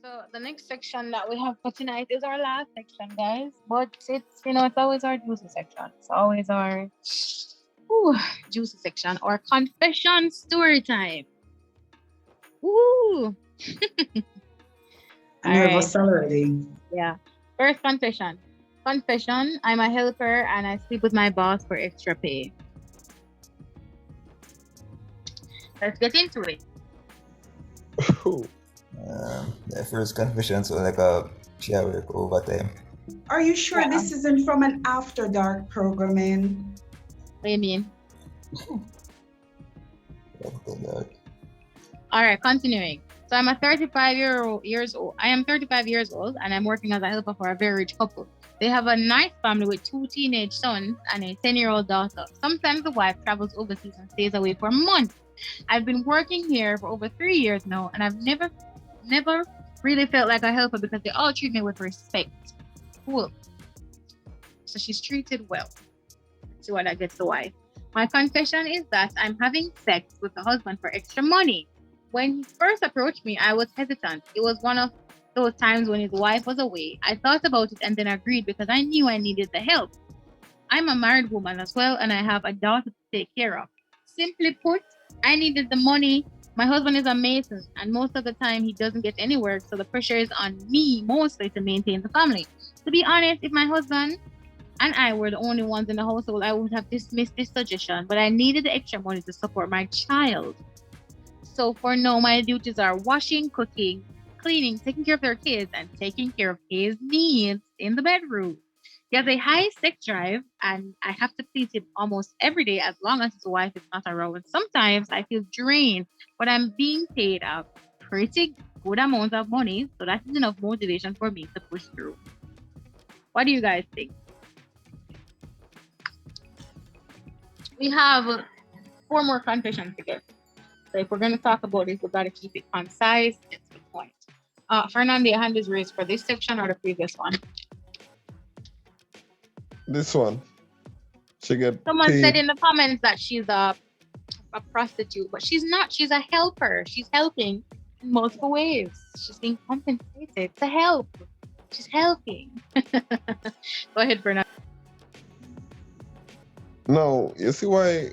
So the next section that we have for tonight is our last section, guys. But it's always our juicy section. It's always our ooh, juicy section or confession story time. Ooh. I'm All right. nervous already. Yeah. First confession. Confession, I'm a helper and I sleep with my boss for extra pay. Let's get into it. The first confession, so like a share work overtime. Are you sure Yeah. this isn't from an after dark programming? What do you mean? After that. All right, continuing. So I'm a 35 years old. I am 35 years old and I'm working as a helper for a very rich couple. They have a nice family with 2 teenage sons and a 10-year-old daughter. Sometimes the wife travels overseas and stays away for months. I've been working here for over 3 years now and I've never really felt like a helper because they all treat me with respect. Cool. So she's treated well. Let's see what that gets the wife. My confession is that I'm having sex with the husband for extra money. When he first approached me, I was hesitant. It was one of those times when his wife was away. I thought about it and then agreed because I knew I needed the help. I'm a married woman as well, and I have a daughter to take care of. Simply put, I needed the money. My husband is a mason, and most of the time he doesn't get any work, so the pressure is on me mostly to maintain the family. To be honest, if my husband and I were the only ones in the household, I would have dismissed this suggestion, but I needed the extra money to support my child. So for now, my duties are washing, cooking, cleaning, taking care of their kids, and taking care of his needs in the bedroom. He has a high sex drive, and I have to please him almost every day as long as his wife is not around. Sometimes I feel drained, but I'm being paid a pretty good amount of money, so that is enough motivation for me to push through. What do you guys think? We have 4 more confessions to get. So if we're going to talk about this, we've got to keep it concise. Get to the point. Fernando, your hand is raised for this section or the previous one? This one. She get Someone paid. said in the comments that she's a prostitute, but she's not. She's a helper. She's helping in multiple ways. She's being compensated to help. She's helping. Go ahead, Fernando. No, you see why?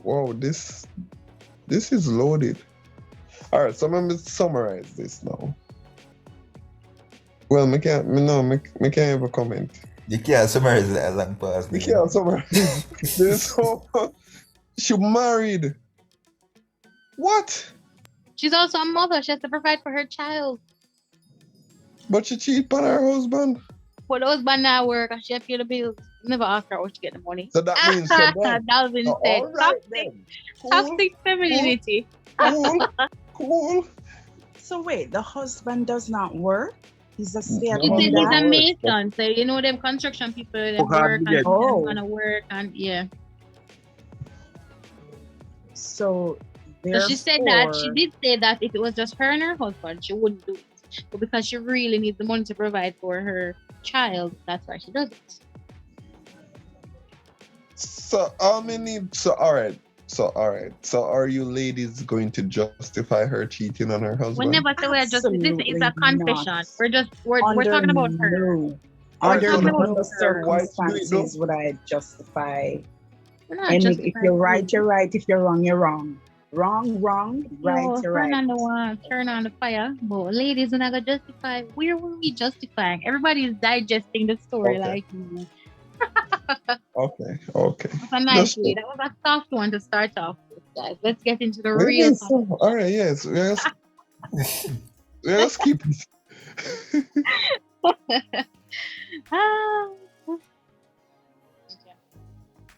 Wow, this is loaded. All right, so let me summarize this now. Well, me can't even comment. You can't summarize that long past. Me can't summarize. This whole she married. What? She's also a mother. She has to provide for her child. But she cheat on her husband. For the husband now work and she have to pay the bills. Never ask her how she get the money. So that means so then. Dalvin Oh, said, all right toxic, then. Cool, toxic femininity. cool. So wait, the husband does not work? He's a He said stay-at-home he's No. a dad? mason, so you know them construction people, them work and them Oh. gonna work and yeah. So So she said that she therefore- did say that if it was just her and her husband, she wouldn't do it. But because she really needs the money to provide for her child, that's why she does it. So all all right. So are you ladies going to justify her cheating on her husband? We never say we're just this is a Absolutely confession. not. We're talking about her. No, Alright, under so no why circumstances do it would I justify. We're not Any, if justifying you're right, it. you're right. If you're wrong, you're wrong. Wrong, right, Yo, you're right. Fernando want to turn on the fire, but ladies, we're not gonna justify. Where will we justifying? Everybody is digesting the story Okay. like you. Okay. That's a nice Just- way. That was a soft one to start off with, guys. Let's get into the Maybe real. so. All right, yes. Let's keep it. Ah. Okay.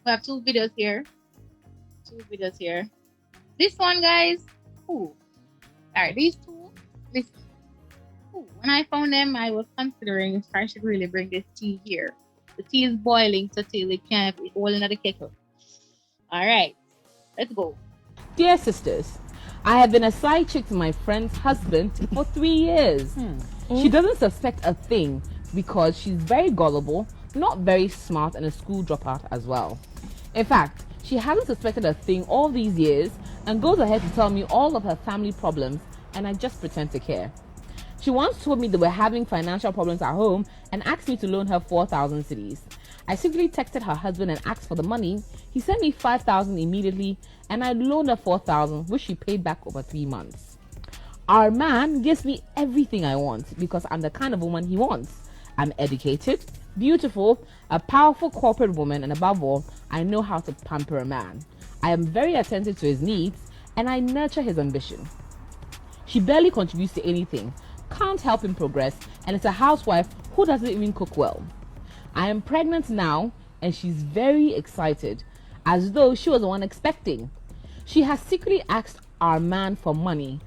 We have 2 videos here. This one, guys. Ooh. All right, these 2. Listen. Ooh. When I found them, I was considering if I should really bring this tea here. The tea is boiling, so till it can't be all in the kettle. All right, let's go. Dear sisters, I have been a side chick to my friend's husband for 3 years. She doesn't suspect a thing because she's very gullible, not very smart, and a school dropout as well. In fact, she hasn't suspected a thing all these years and goes ahead to tell me all of her family problems, and I just pretend to care. She once told me they were having financial problems at home and asked me to loan her 4,000 cedis. I secretly texted her husband and asked for the money. He sent me 5,000 immediately and I loaned her 4,000, which she paid back over 3 months. Our man gives me everything I want because I'm the kind of woman he wants. I'm educated, beautiful, a powerful corporate woman, and above all, I know how to pamper a man. I am very attentive to his needs and I nurture his ambition. She barely contributes to anything, can't help him progress, and is a housewife who doesn't even cook well. I am pregnant now and she's very excited, as though she was the one expecting. She has secretly asked our man for money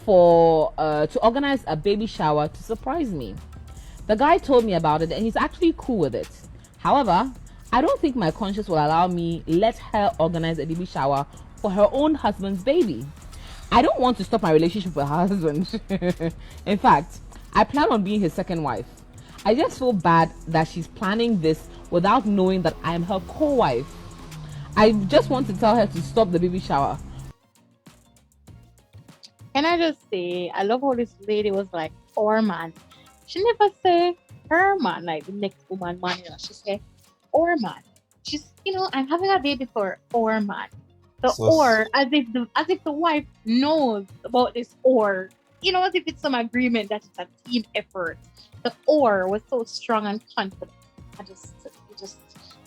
to organize a baby shower to surprise me. The guy told me about it and he's actually cool with it. However, I don't think my conscience will allow me let her organize a baby shower for her own husband's baby. I don't want to stop my relationship with her husband. In fact, I plan on being his second wife. I just feel bad that she's planning this without knowing that I am her co-wife. I just want to tell her to stop the baby shower. Can I just say, I love how this lady was like, or man. She never say her man, like the next woman man, She say, or man. She's, I'm having a baby for or man. The So- or, as if the wife knows about this or, as if it's some agreement that it's a team effort. The or was so strong and confident.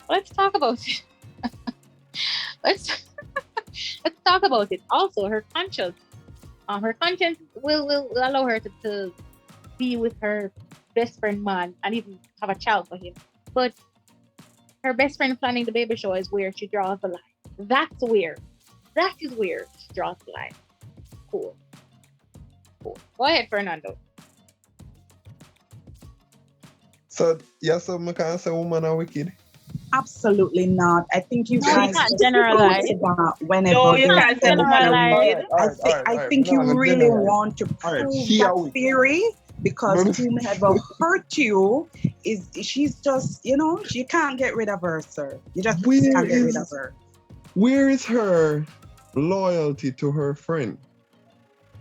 Let's talk about it. let's talk about it. Also, her conscience. Her conscience will allow her to be with her best friend man and even have a child for him. But her best friend planning the baby shower is where she draws the line. That's weird. That is where she draws the line. Cool. Go ahead, Fernando. So, yes, so I can say women are wicked. Absolutely not. I think you No, you guys can't just generalize. go to that whenever No, you there's can't some generalize. kind of- I think you really want to Alright, prove she are that wicked. theory because No. whomever hurt you she's just you can't get rid of her, sir. You just Where can't get rid is- of her. Where is her loyalty to her friend?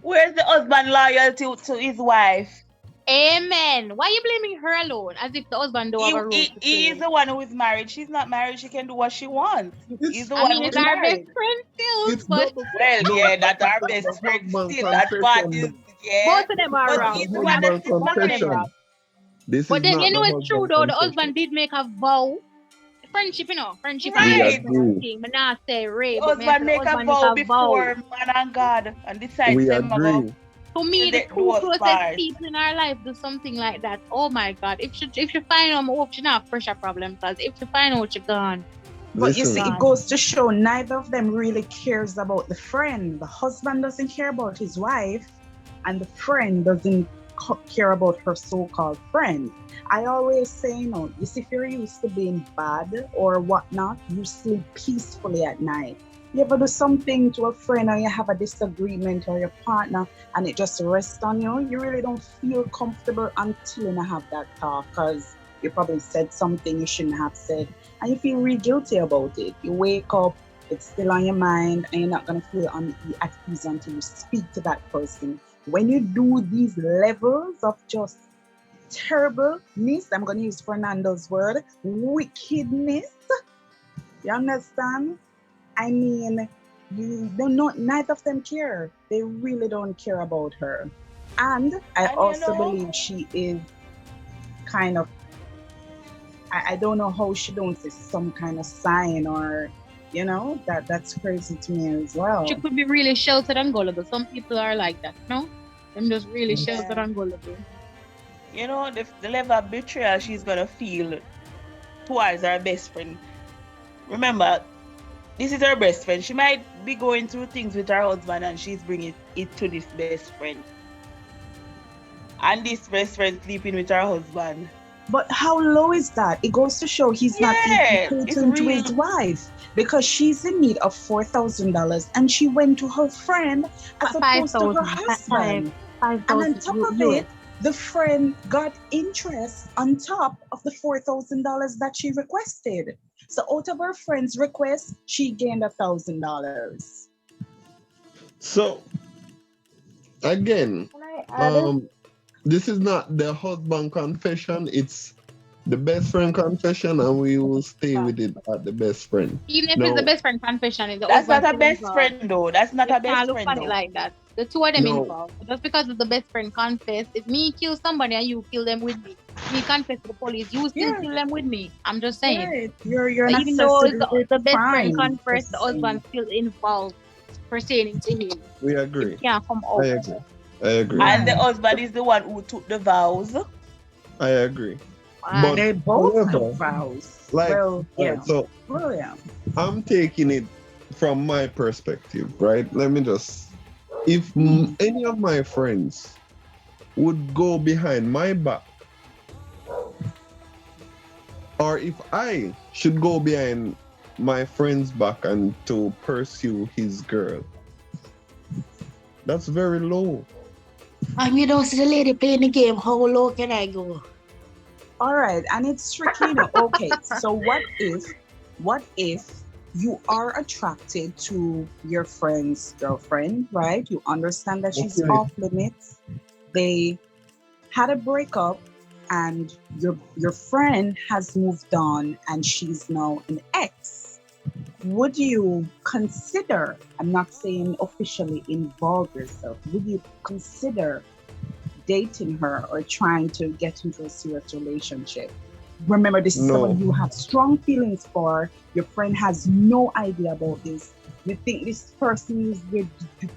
Where's the husband loyalty to his wife? Amen. Why are you blaming her alone? As if the husband don't have a role to He play. is the one who is married. She's not married. She can do what she wants. He's the I one mean, who's it's our married. best friend still, It's but double- Well, no, yeah, that's our that's best a friend husband still. That's what confession. is, yeah. both of them are But wrong. he's the Husband one that's confession. married. This But is then not you know the it's true husband though. The confession. husband did make a vow. Friendship, Friendship. Right. We And agree. thing. But not say rape. The But me I say husband make a husband vow before man and God and decides We them about agree. To me, the the two divorce closest part. people in our life do something like that. Oh my God! If she find out, I hope she not have pressure problem. Because if she find out, she gone. But you Listen. see, it goes to show neither of them really cares about the friend. The husband doesn't care about his wife, and the friend doesn't care about her so-called friend. I always say, you see, if you're used to being bad or whatnot, you sleep peacefully at night. You ever do something to a friend or you have a disagreement or your partner and it just rests on you, you really don't feel comfortable until you have that talk because you probably said something you shouldn't have said and you feel really guilty about it. You wake up, it's still on your mind and you're not going to feel at ease until you speak to that person. When you do these levels of just terribleness, I'm going to use Fernando's word, wickedness, you understand? I mean, you don't know, neither of them care. They really don't care about her. And I And also believe she is kind of, I don't know how she don't see some kind of sign or, that's crazy to me as well. She could be really sheltered and gullible. Some people are like that, no? Them just really Yeah. sheltered and gullible. The level of betrayal she's gonna feel towards her best friend. Remember, this is her best friend. She might be going through things with her husband and she's bringing it to this best friend. And this best friend sleeping with her husband. But how low is that? It goes to show he's not even it's catering to real. his wife because she's in need of $4,000 and she went to her friend as opposed to her husband. And on top of it, the friend got interest on top of the $4,000 that she requested. So out of her friend's request, she gained So, again, Can I add? this is not the husband confession, it's the best friend confession, and we will stay with it at the best friend. Even if it's the No, best friend confession, is the That's not husband a still best involved? friend though. That's not You a can't best look friend at it though. like that. The two of them no, involved. Just because it's the best friend confess, if me kill somebody and you kill them with me confess to the police, you still Yeah, kill them with me. I'm just saying. right. You're an Even though it's accessory the best friend crime for confess, the saying. husband still involved pertaining to him. we It agree. can't come I out. agree. I agree. And the Right. husband is the one who took the vows. I agree. And But They both took however, vows. like, Well, yeah. alright, so Well, yeah. I'm taking it from my perspective, right? Let me just, if any of my friends would go behind my back, or if I should go behind my friend's back and to pursue his girl, that's very low. And you don't see the lady playing the game. How low can I go? All right, and it's tricky, you know. Okay, so what if you are attracted to your friend's girlfriend, right? You understand that she's Okay. off limits. They had a breakup, and your friend has moved on, and she's now an ex. Would you consider? I'm not saying officially involve yourself. Would you consider dating her or trying to get into a serious relationship? Remember, this is No. someone you have strong feelings for. Your friend has no idea about this. You think this person is the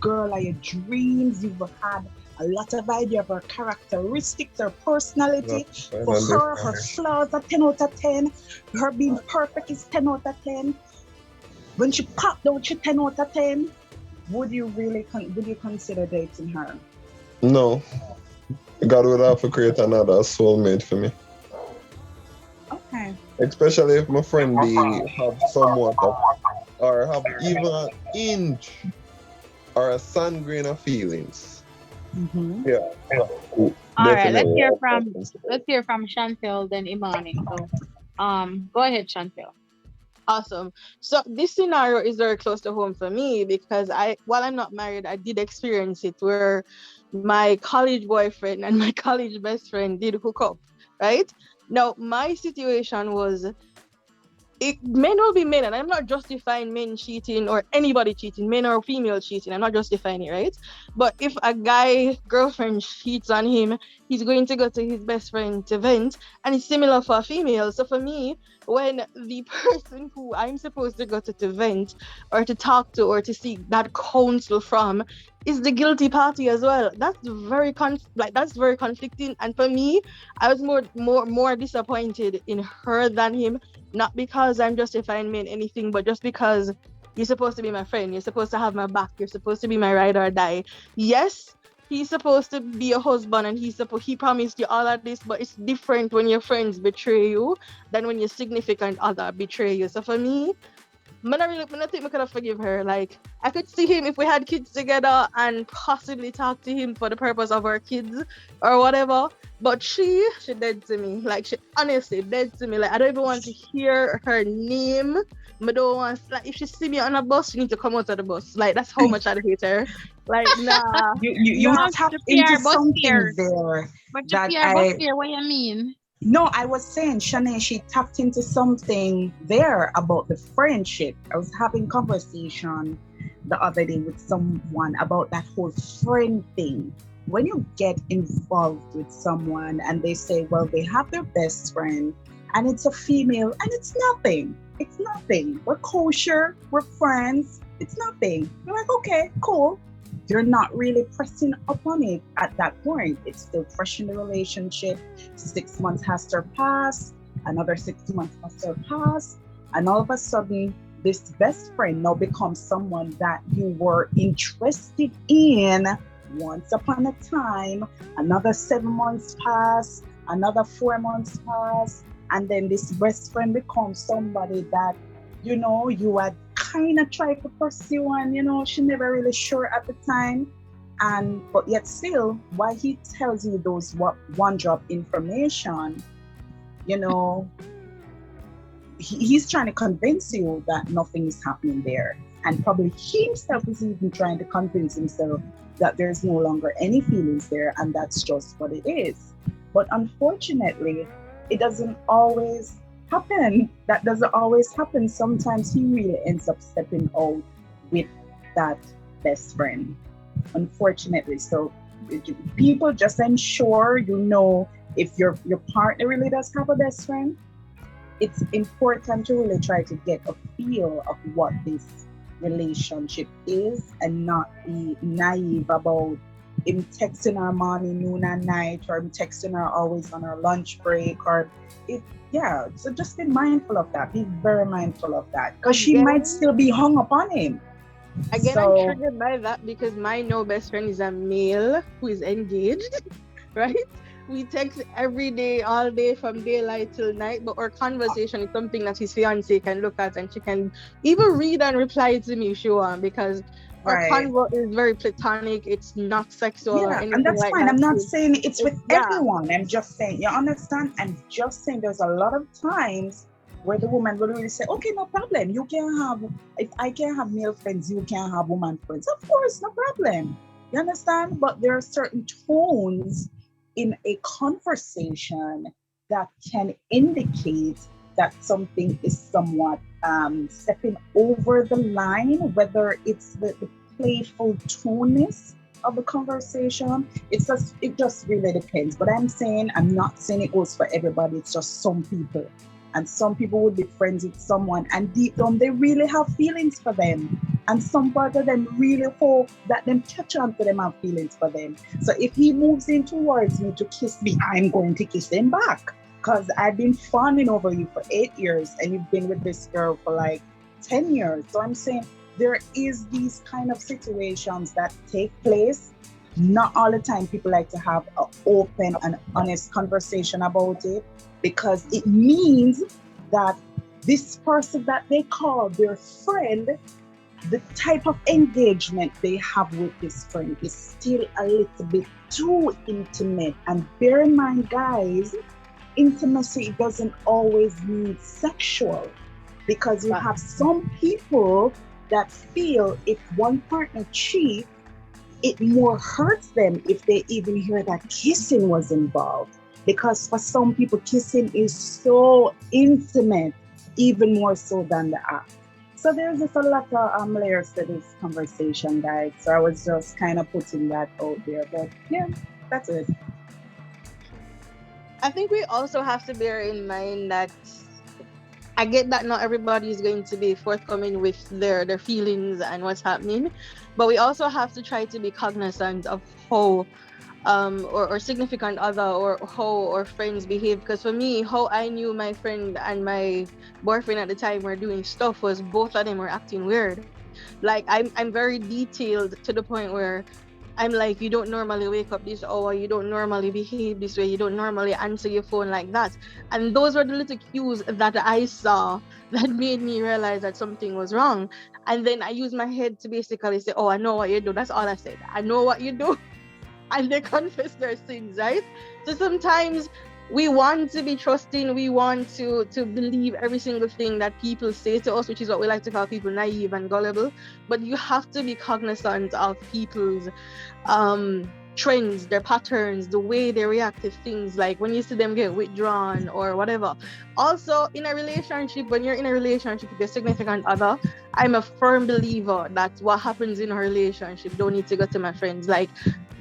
girl of your dreams. You've had a lot of idea of her characteristics, her personality. No, For I her, her understand. flaws are 10 out of 10. Her being perfect is 10 out of 10. When she popped out, she 10 out of 10. Would you really would you consider dating her? No, God would have to create another soulmate for me. Okay. Especially if my friend they have somewhat of, or have even an inch or a sun grain of feelings. Mm-hmm. Yeah. all right, Definitely. let's hear from Chantel then Imani. So go ahead, Chantel. Awesome. So this scenario is very close to home for me because while I'm not married, I did experience it where my college boyfriend and my college best friend did hook up, right? Now, my situation was men will be men, and I'm not justifying men cheating or anybody cheating, men or female cheating. I'm not justifying it, right? But if a guy girlfriend cheats on him, he's going to go to his best friend to vent, and it's similar for a female. So for me, when the person who I'm supposed to go to vent or to talk to or to seek that counsel from is the guilty party as well, that's very that's very conflicting. And for me, I was more disappointed in her than him. Not because I'm justifying men anything, but just because you're supposed to be my friend. You're supposed to have my back. You're supposed to be my ride or die. Yes, he's supposed to be a husband and he promised you all of this, but it's different when your friends betray you than when your significant other betray you. So for me, I think I could have forgive her. Like, I could see him if we had kids together and possibly talk to him for the purpose of our kids or whatever. But she dead to me. Like, she honestly dead to me. Like, I don't even want to hear her name. I don't want, like, if she see me on a bus, she need to come out of the bus. Like, that's how much I hate her. Like, nah. You Nah, tapped the into PR bus something here. there But that your PR bus here, what you mean? No, I was saying, Shanae, she tapped into something there about the friendship. I was having conversation the other day with someone about that whole friend thing. When you get involved with someone and they say, well, they have their best friend and it's a female and it's nothing. It's nothing. We're kosher. We're friends. It's nothing. You're like, okay, cool. You're not really pressing upon it at that point. It's still fresh in the relationship. 6 months has surpassed, another 6 months has surpassed, and all of a sudden, this best friend now becomes someone that you were interested in once upon a time. Another 7 months pass, another 4 months pass, and then this best friend becomes somebody that you had kind of tried to pursue, and she never really sure at the time, but yet still, why he tells you those one drop information, he's trying to convince you that nothing is happening there, and probably he himself is even trying to convince himself that there's no longer any feelings there, and that's just what it is. But unfortunately, it doesn't always happen. That doesn't always happen. Sometimes he really ends up stepping out with that best friend, unfortunately. So people just ensure you know if your partner really does have a best friend, it's important to really try to get a feel of what this relationship is and not be naive about him texting her morning, noon, and night, or him texting her always on her lunch break, or it. Yeah, so just be mindful of that. Be very mindful of that, because she might still be hung up on him. Again, I'm triggered by that because my no best friend is a male who is engaged, right? We text every day, all day, from daylight till night, but our conversation is something that his fiance can look at and she can even read and reply to me if she wants, because our convo is very platonic. It's not sexual or anything and that's like fine. that. I'm not saying it's with everyone. I'm just saying, you understand? I'm just saying there's a lot of times where the woman will really say, okay, no problem. You can have, if I can have male friends, you can have woman friends. Of course, no problem. You understand? But there are certain tones in a conversation that can indicate that something is somewhat stepping over the line, whether it's the playful toneness of the conversation. It just really depends. But I'm not saying it goes for everybody. It's just some people. And some people would be friends with someone, and deep down they really have feelings for them. And some part of them really hope that them catch on to them have feelings for them. So if he moves in towards me to kiss me, I'm going to kiss him back. Because I've been fawning over you for 8 years, and you've been with this girl for like 10 years. So I'm saying there is these kind of situations that take place. Not all the time people like to have an open and honest conversation about it, because it means that this person that they call their friend, the type of engagement they have with this friend is still a little bit too intimate. And bear in mind, guys, intimacy doesn't always mean sexual, because you have some people that feel if one partner cheats, it more hurts them if they even hear that kissing was involved. Because for some people, kissing is so intimate, even more so than the act. So there's just a lot of layers to this conversation, guys. So I was just kind of putting that out there. But yeah, that's it. I think we also have to bear in mind that I get that not everybody is going to be forthcoming with their feelings and what's happening, but we also have to try to be cognizant of how or significant other or how our friends behave. Because for me, how I knew my friend and my boyfriend at the time were doing stuff was both of them were acting weird. Like I'm very detailed to the point where I'm like, you don't normally wake up this hour, you don't normally behave this way, you don't normally answer your phone like that. And those were the little cues that I saw that made me realize that something was wrong. And then I used my head to basically say, oh, I know what you do. That's all I said. I know what you do. And they confess their sins, right? So sometimes we want to be trusting, we want to believe every single thing that people say to us, which is what we like to call people naive and gullible. But you have to be cognizant of people's trends, their patterns, the way they react to things, like when you see them get withdrawn or whatever. Also, in a relationship, when you're in a relationship with your significant other, I'm a firm believer that what happens in a relationship don't need to go to my friends. Like,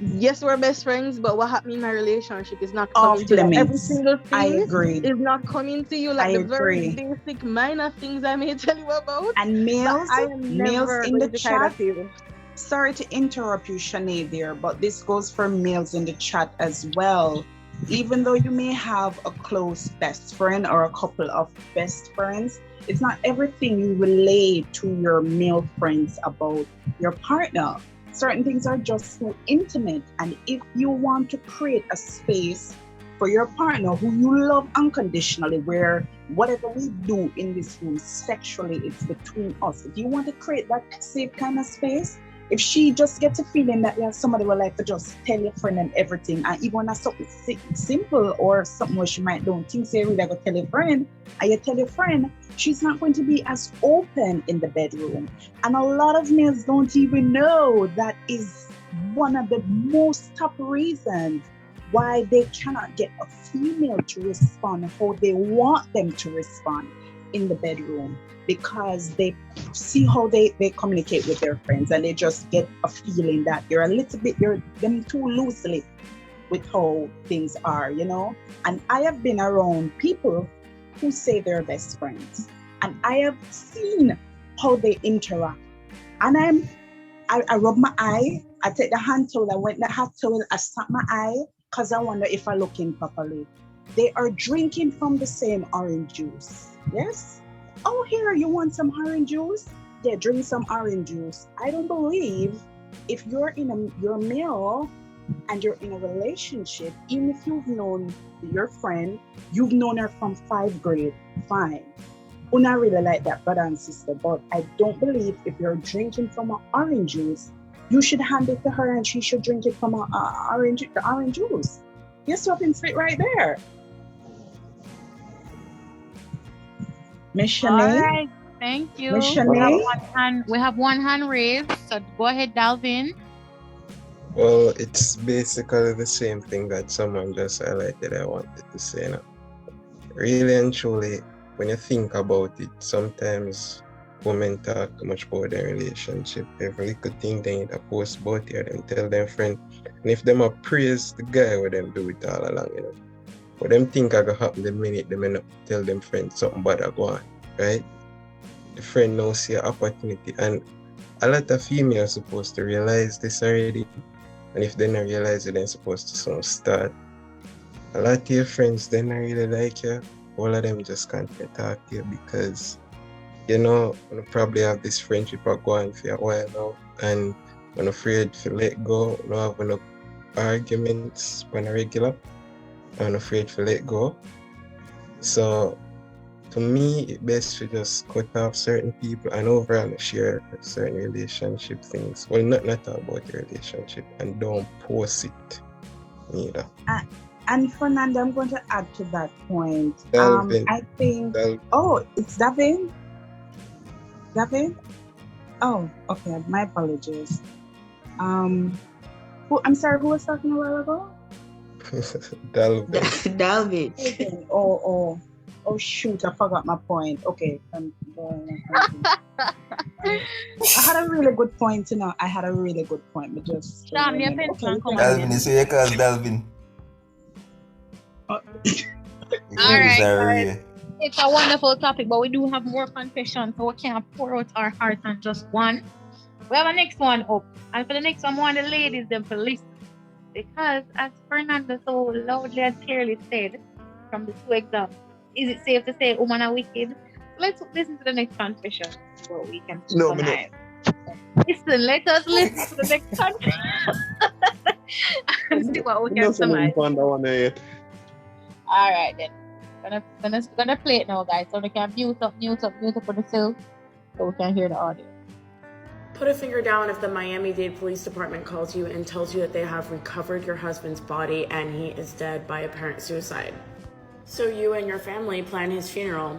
yes, we're best friends, but what happened in my relationship is not coming to you. Every single thing I agree. is not coming to you. Like the very basic minor things I may tell you about. And males, I am males never in the going to chat. feel. Sorry to interrupt you, Shanae, there, but this goes for males in the chat as well. Even though you may have a close best friend or a couple of best friends, it's not everything you relate to your male friends about your partner. Certain things are just so intimate. And if you want to create a space for your partner who you love unconditionally, where whatever we do in this room sexually, it's between us. If you want to create that safe kind of space, if she just gets a feeling that somebody would like to just tell your friend and everything, and even when that's something simple or something where she might don't think so, you really go tell your friend, and you tell your friend, she's not going to be as open in the bedroom. And a lot of males don't even know that is one of the most top reasons why they cannot get a female to respond how they want them to respond in the bedroom, because they see how they communicate with their friends, and they just get a feeling that you're them too loosely with how things are, you know. And I have been around people who say they're best friends, and I have seen how they interact. And I rub my eye, I take the hand towel, I wet the hot towel, I slap my eye, because I wonder if I look in properly. They are drinking from the same orange juice. Yes? Oh, here, you want some orange juice? Yeah, drink some orange juice. I don't believe if you're male and you're in a relationship, even if you've known your friend, you've known her from 5th grade, fine. Una really like that, brother and sister, but I don't believe if you're drinking from an orange juice, you should hand it to her and she should drink it from the orange juice. You're swapping fit right there. Miss Shanae? All right, thank you. Miss Shanae? We have one hand raised, so go ahead, Dalvin. Well, it's basically the same thing that someone just highlighted I wanted to say now. Really and truly, when you think about it, sometimes women talk too much about their relationship. Every little thing they need to post about here, them tell them friend. And if them praise the guy with them do it all along, you know. But them think I gonna happen the minute they may not tell them friend something bad I go on, right? The friend now see an opportunity, and a lot of females supposed to realize this already. And if they don't realize it, they're supposed to start. A lot of your friends, they don't really like you. All of them just can't talk to you because, you know, you probably have this friendship going for a while now, and I'm afraid to let go. You have no arguments on a regular. I'm afraid to let go. So, to me, it's best to just cut off certain people and overall share certain relationship things. Well, not talk about your relationship, and don't post it either. And Fernanda, I'm going to add to that point. Dalvin. I think. Dalvin. Oh, it's Davin. Davin. Oh, okay. My apologies. I'm sorry. Who was talking a while ago? Dalvin. Dalvin. Okay. Oh, shoot! I forgot my point. Okay. I had a really good point. You know, I had a really good point. But just. Sean, your pen can come Dalvin, you say you call Dalvin. All right, Sorry. guys. It's a wonderful topic, but we do have more confessions, so we can't pour out our hearts on just one. We have a next one up, and for the next one, I want the ladies them to listen, because as Fernanda so loudly and clearly said from the 2 examples, is it safe to say women are wicked? Let's listen to the next confession so we can summarize. Listen, let us listen to the next confession and see what we can summarize. All right then. Gonna play it now, guys, so we can mute up for the self, so we can hear the audio. Put a finger down if the Miami-Dade Police Department calls you and tells you that they have recovered your husband's body and he is dead by apparent suicide. So you and your family plan his funeral,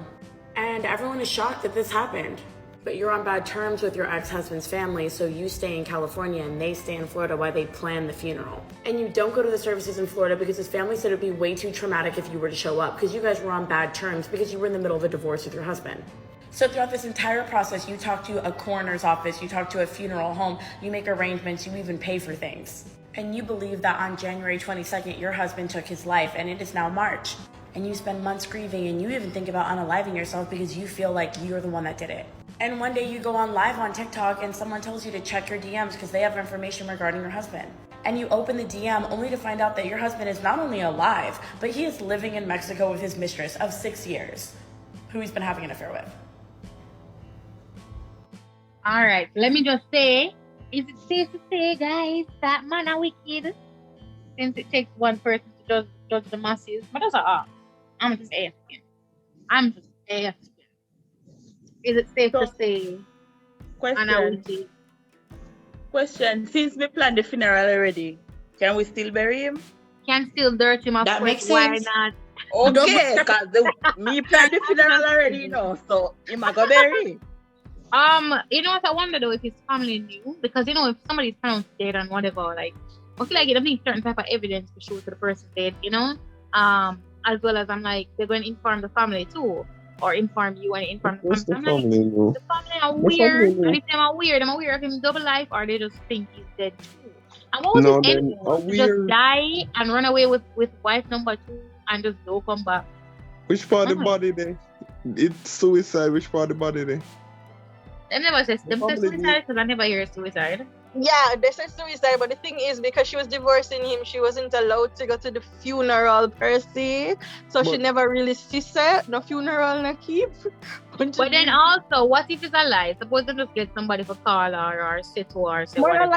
and everyone is shocked that this happened. But you're on bad terms with your ex-husband's family, so you stay in California and they stay in Florida while they plan the funeral. And you don't go to the services in Florida because his family said it'd be way too traumatic if you were to show up, because you guys were on bad terms because you were in the middle of a divorce with your husband. So throughout this entire process, you talk to a coroner's office, you talk to a funeral home, you make arrangements, you even pay for things. And you believe that on January 22nd, your husband took his life, and it is now March. And you spend months grieving, and you even think about unaliving yourself because you feel like you're the one that did it. And one day you go on live on TikTok and someone tells you to check your DMs because they have information regarding your husband. And you open the DM only to find out that your husband is not only alive, but he is living in Mexico with his mistress of 6 years, who he's been having an affair with. All right, let me just say, is it safe to say, guys, that man are wicked? Since it takes one person to judge the masses. But that's all. I'm just asking. Is it safe to say? Question. Since we planned the funeral already, can we still bury him? Can still dirt him up. That makes Why sense. not? Okay, because me planned the funeral already, you know, so him I go bury. You know what I wonder though if his family knew because if somebody's pronounced dead and whatever, like I feel like it needs certain type of evidence to show to the person dead. As well as I'm like they're going to inform the family too, or inform you and inform the What's family. So the I'm like family know? the family are The family weird, and know. if they're weird of him double life, or they just think he's dead too. And what was his No, end then a goal? To just weird. die and run away with wife number 2 and just don't come back. Which part of the Mhm. body there? It's suicide. Which part of the body there? Them never says The them say family suicide because I never hear suicide. Yeah, they said suicide, but the thing is, because she was divorcing him, she wasn't allowed to go to the funeral per se. So she But never really see no funeral, no keep. But then also, what if it's a lie? Suppose they just get somebody for call her or sit to her or say more than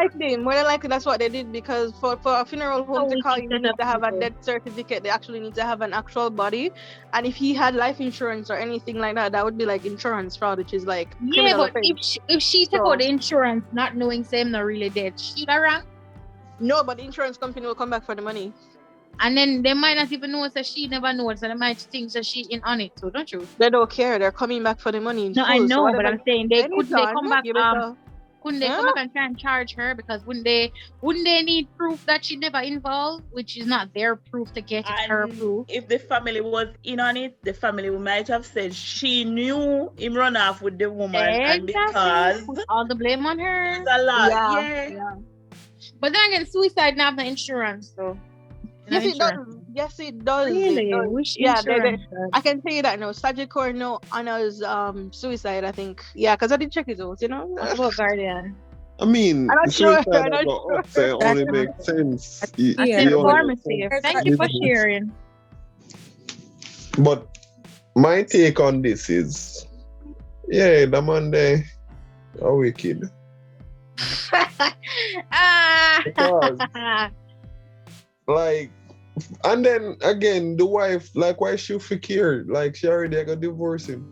whatever. likely, that's what they did because for a funeral home So to we call can you, set you need up to have a people. death certificate. They actually need to have an actual body, and if he had life insurance or anything like that, that would be like insurance fraud, which is like Yeah, criminal but offense. if she take So- out the insurance, not knowing Sam not really dead, she da wrong. No, but the insurance company will come back for the money. And then they might not even know that she never knows, and they might think that she in on it too, don't you? They don't care. They're coming back for the money in No, full. I So know, but whatever I'm saying they Anytime, couldn't they come back you better- couldn't they come back and try and charge her because wouldn't they need proof that she never involved, which is not their proof to get it, her proof. If the family was in on it, the family might have said she knew him run off with the woman, and because Put all the blame on her. it's a lot, Yeah. But then again, suicide not have the insurance, so. Yes, it does. Yes, it does. Really? It does. Which Yeah, insurance? I can tell you that now. Sagicor no honors suicide, I think. Yeah, because I did check it out, What about Guardian? I mean, I'm not sure, suicide I'm not about up there only makes sense. I said pharmacy. Thank you for sharing. But my take on this is, yeah, the man there are wicked. Because, like, and then again, the wife, like, why she feel care? Like, she already got divorce him.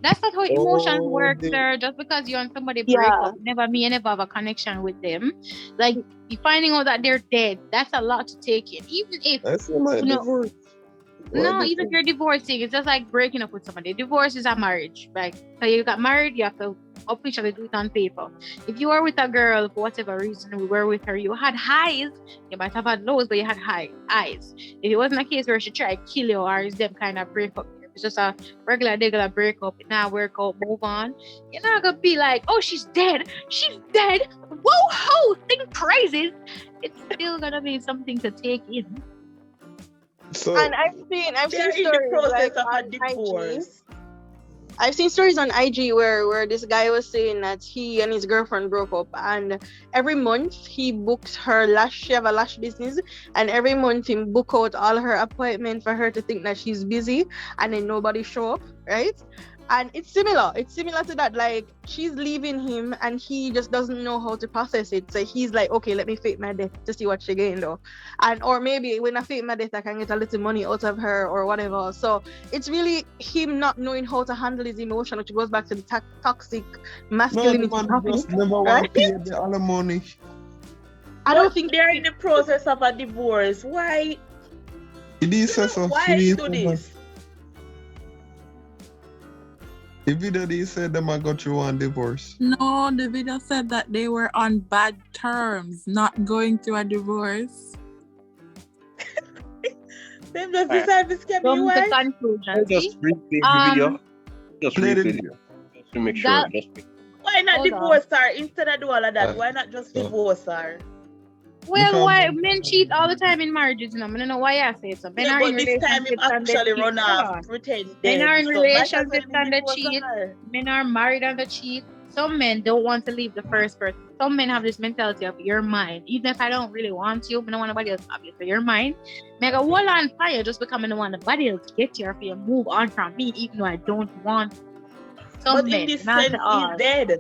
That's not how emotions work, they- sir. Just because you and somebody break up, never have a connection with them. Like, you finding out that they're dead, that's a lot to take in. Even if I see my divorce. no, even if you're divorcing, it's just like breaking up with somebody. Divorce is a marriage, right? So you got married, you have to officially do it on paper. If you were with a girl for whatever reason, we were with her, you had highs. You might have had lows, but you had highs. If it wasn't a case where she tried to kill you or is them kind of break up, it's just a regular break up, it now work out, move on. You're not gonna be like, oh, she's dead. Whoa, ho, think crazy. It's still gonna be something to take in. So, and I've seen they're in the stories process like of a on divorce. IG. I've seen stories on IG where this guy was saying that he and his girlfriend broke up, and every month he books her lash. She have a lash business, and every month he book out all her appointments for her to think that she's busy, and then nobody show up, right? And it's similar to that. Like, she's leaving him and he just doesn't know how to process it. So he's like, okay, let me fake my death to see what she gained though. And or maybe when I fake my death I can get a little money out of her or whatever. So it's really him not knowing how to handle his emotion, which goes back to the toxic masculinity. no, the man just never want to pay the alimony. I don't think they're in the process of a divorce. Why? It is so Why do this? The video they said them I got you one divorce. No, the video said that they were on bad terms, not going through a divorce. Them just decide to scam you, wife? Just replay the video. Just play replay the the video. Just to make sure. That- Why not Hold divorce her instead of do all of that? Why not just divorce her? Well, Because- why men cheat all the time in marriages? I don't know why I say so. Men Yeah, are but in this time him relationships and they actually cheat. run Hold off, on. pretend Men dead. are in So might as well relationships and they divorce cheat. her. Men are married and they cheat. Some men don't want to leave the first person. Some men have this mentality of you're mine. Even if I don't really want you, I don't want nobody else to have you. So you're mine. Make a wall on fire just becoming the one nobody else get you, or you move on from me, even though I don't want. Some But men, in this not sense, all. he's dead.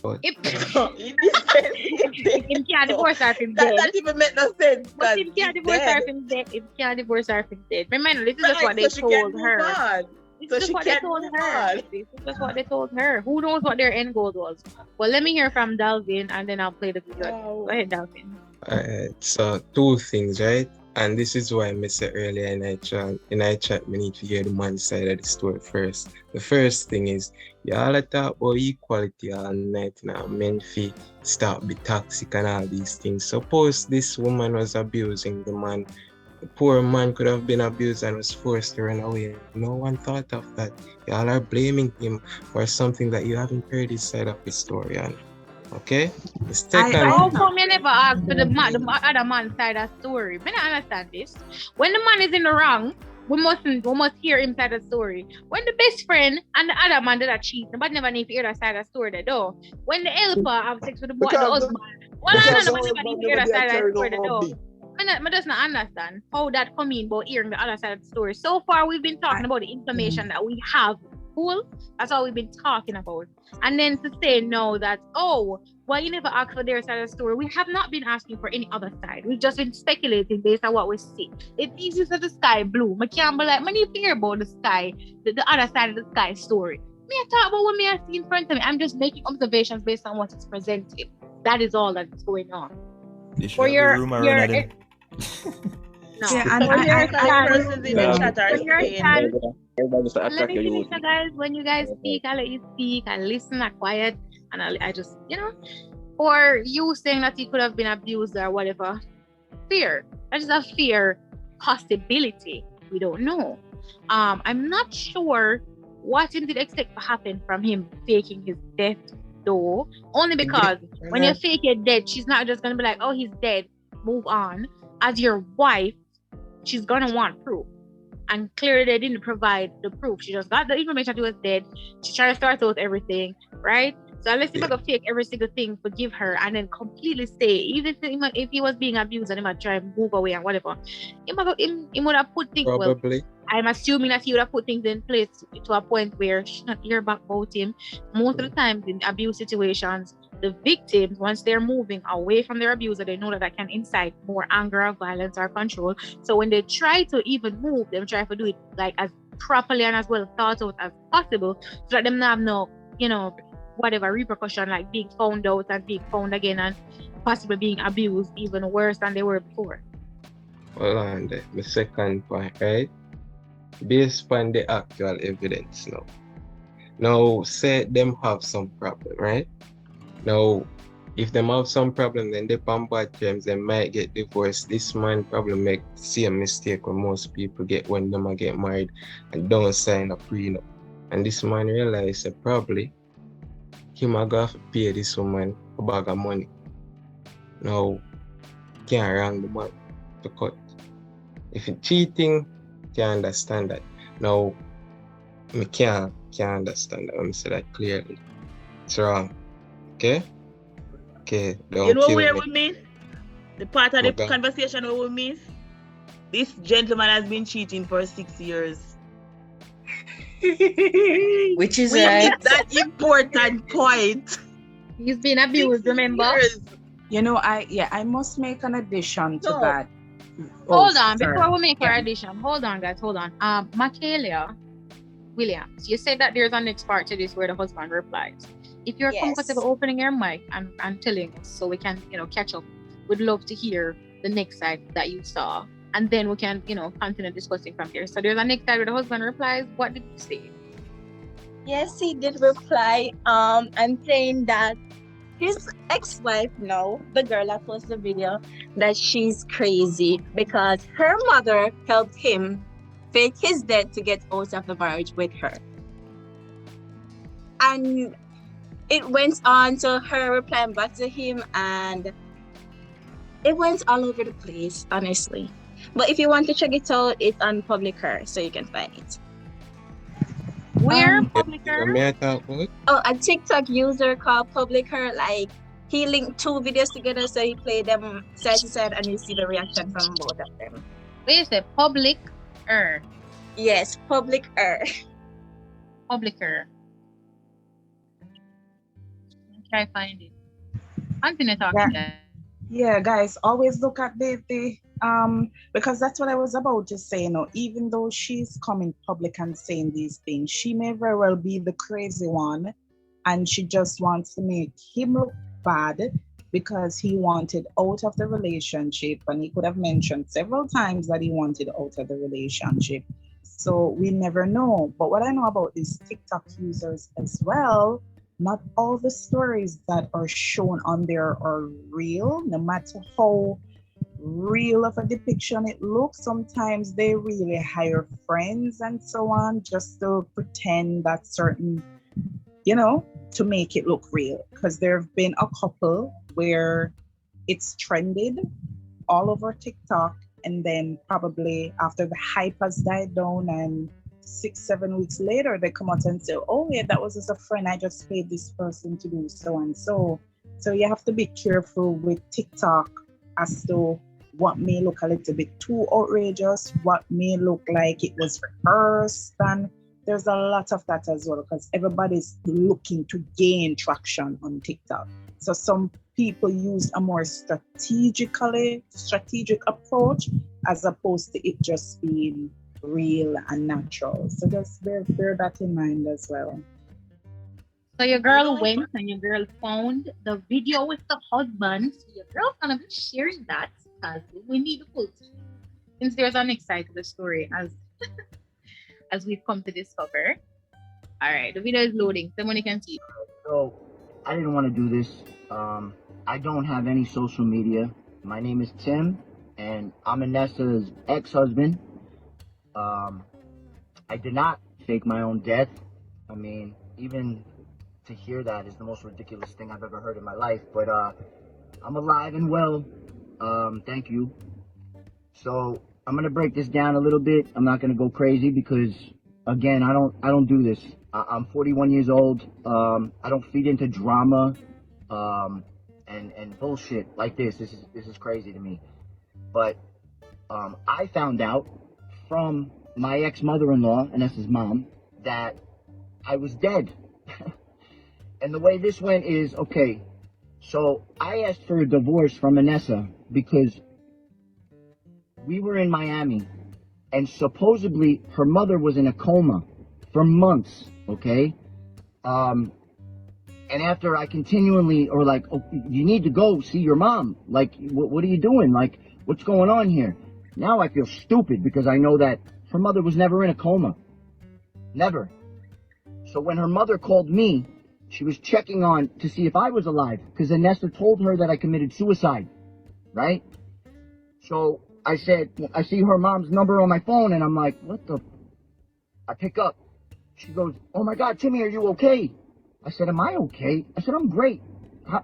If In this sense, he's dead. him can't divorce her if him That dead. even make no sense. But 'cause if can't he's divorce her dead. if him dead, if can't divorce her if him dead. Remember, this is just Right, what they so she can't told move her. on. This So is she what they can't told move her. on. This is just what they told her. Who knows what their end goal was? Well, let me hear from Dalvin and then I'll play the video. Wow. Go ahead, Dalvin. Alright, so two things, right? And this is why I said earlier in I chat, we need to hear the man's side of the story first. The first thing is, y'all talk about equality all night now. Men fee start be toxic and all these things. Suppose this woman was abusing the man. The poor man could have been abused and was forced to run away. No one thought of that. Y'all are blaming him for something that you haven't heard his side of the story on. Okay? The second How come you never ask for the other man's side of the story? I don't understand this. When the man is in the wrong, we must hear him side of the story. When the best friend and the other man that are cheating, but never need to hear that side of the story they do. When the helper have sex with the husband, never need to hear that side of the story they do. I just not understand how that come in about hearing the other side of the story. So far, we've been talking about the information that we have. Cool? That's all we've been talking about. And then to say no, that, oh, well, you never asked for their side of the story. We have not been asking for any other side. We've just been speculating based on what we see. It's easy to the sky blue. I can't be like, I need to hear about the sky, the other side of the sky story. Me, I talk about what me I see in front of me. I'm just making observations based on what is presented. That is all that's going on. For your no. Yeah, and persons in the chat are saying. Let me finish, guys. When you guys speak, I let you speak. I listen, I quiet, and I just, or you saying that he could have been abused or whatever. Fear. That is a fear possibility. We don't know. I'm not sure what him did expect to happen from him faking his death, though. Only because when you fake your death, she's not just gonna be like, oh, he's dead, move on. As your wife, she's gonna want proof. And clearly they didn't provide the proof. She just got the information that he was dead. She tried to start out everything, right? So unless he gonna fake every single thing, forgive her, and then completely say, even if he was being abused and he might try and move away and whatever, he would have put things. Probably. Well, I'm assuming that he would have put things in place to a point where she not hear back about him. Most of the time in abuse situations, the victims, once they're moving away from their abuser, they know that can incite more anger or violence or control. So when they try to even move, they try to do it like as properly and as well thought out as possible, so that them not have no, whatever repercussion, like being found out and being found again and possibly being abused even worse than they were before. Hold on there. The second point, right? Based on the actual evidence now. Now, say them have some problem, right? Now, if them have some problem, then they on bad terms, they might get divorced. This man probably make the same mistake when most people get when them get married and don't sign a prenup. And this man realize that probably him a go have to pay this woman a bag of money. Now, can't wrong the man to cut. If it's cheating, can't understand that. Now, me can't understand that. Let me say that clearly. It's wrong. Okay? Okay, don't you know kill where me. we miss? The part of the conversation where we miss? This gentleman has been cheating for 6 years. Which is right. That important point. He's been abused, remember? I must make an addition to that. Hold on, before we make our addition. Hold on, guys, hold on. Michaela Williams, you said that there's a next part to this where the husband replies. If you're comfortable opening your mic and telling us so we can, catch up, we'd love to hear the next side that you saw. And then we can, continue discussing from here. So there's a next side where the husband replies. What did he say? Yes, he did reply and saying that his ex-wife, the girl that posted the video, that she's crazy because her mother helped him fake his death to get out of the marriage with her. And it went on to her replying back to him, and it went all over the place, honestly. But if you want to check it out, it's on Publicer, so you can find it. Where Publicer? Oh, a TikTok user called Publicer. Like, he linked two videos together, so he played them side to side, and you see the reaction from both of them. Wait, is it Publicer? Yes, Publicer. Publicer. Try find it. Continue talking, guys. Yeah, guys, always look at the because that's what I was about to say. Even though she's coming public and saying these things, she may very well be the crazy one, and she just wants to make him look bad because he wanted out of the relationship, and he could have mentioned several times that he wanted out of the relationship. So we never know. But what I know about these TikTok users as well, not all the stories that are shown on there are real, no matter how real of a depiction it looks. Sometimes they really hire friends and so on just to pretend that certain, to make it look real. Because there have been a couple where it's trended all over TikTok, and then probably after the hype has died down and 6-7 weeks later they come out and say, oh yeah, that was just a friend, I just paid this person to do so and so. So you have to be careful with TikTok as to what may look a little bit too outrageous, what may look like it was rehearsed, and there's a lot of that as well, because everybody's looking to gain traction on TikTok. So some people use a more strategic approach as opposed to it just being real and natural. So just bear that in mind as well. So your girl went and your girl found the video with the husband. So your girl's gonna be sharing that because we need the full story. Since there's an exciting story as we've come to discover. All right, the video is loading. Someone can see. So I didn't want to do this. I don't have any social media. My name is Tim, and I'm Anessa's ex-husband. I did not fake my own death. I mean, even to hear that is the most ridiculous thing I've ever heard in my life. But I'm alive and well. Thank you. So I'm gonna break this down a little bit. I'm not gonna go crazy because, again, I don't do this. I'm 41 years old. I don't feed into drama and bullshit like this. This is crazy to me. But I found out from my ex-mother-in-law, Anessa's mom, that I was dead. And the way this went is, okay, so I asked for a divorce from Anessa because we were in Miami and supposedly her mother was in a coma for months, okay? And after I continually, or like, oh, you need to go see your mom. Like, what are you doing? Like, what's going on here? Now I feel stupid because I know that her mother was never in a coma. Never. So when her mother called me, she was checking on to see if I was alive because Anessa told her that I committed suicide, right? So I said, I see her mom's number on my phone and I'm like, what the? I pick up. She goes, oh my God, Timmy, are you okay? I said, am I okay? I said, I'm great. I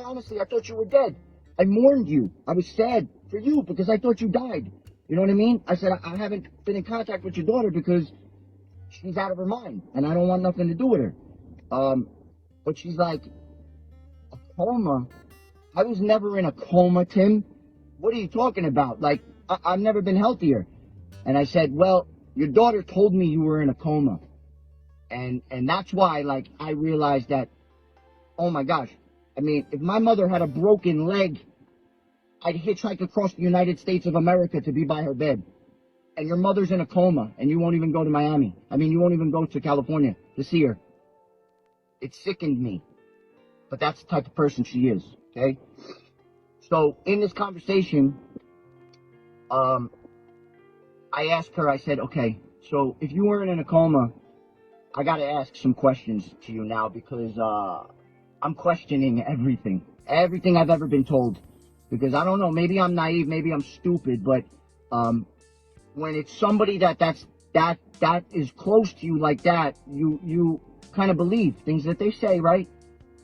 honestly, I thought you were dead. I mourned you. I was sad for you because I thought you died. You know what I mean? I said, I haven't been in contact with your daughter because she's out of her mind and I don't want nothing to do with her. But she's like, a coma? I was never in a coma, Tim. What are you talking about? Like, I've never been healthier. And I said, well, your daughter told me you were in a coma. And that's why, like, I realized that, oh my gosh. I mean, if my mother had a broken leg, I'd hitchhike across the United States of America to be by her bed. And your mother's in a coma, and you won't even go to Miami. I mean, you won't even go to California to see her. It sickened me. But that's the type of person she is, okay? So, in this conversation, I asked her, I said, okay, so if you weren't in a coma, I gotta ask some questions to you now because, I'm questioning everything. Everything I've ever been told. Because I don't know, maybe I'm naive, maybe I'm stupid, but, when it's somebody that is close to you like that, you kind of believe things that they say, right?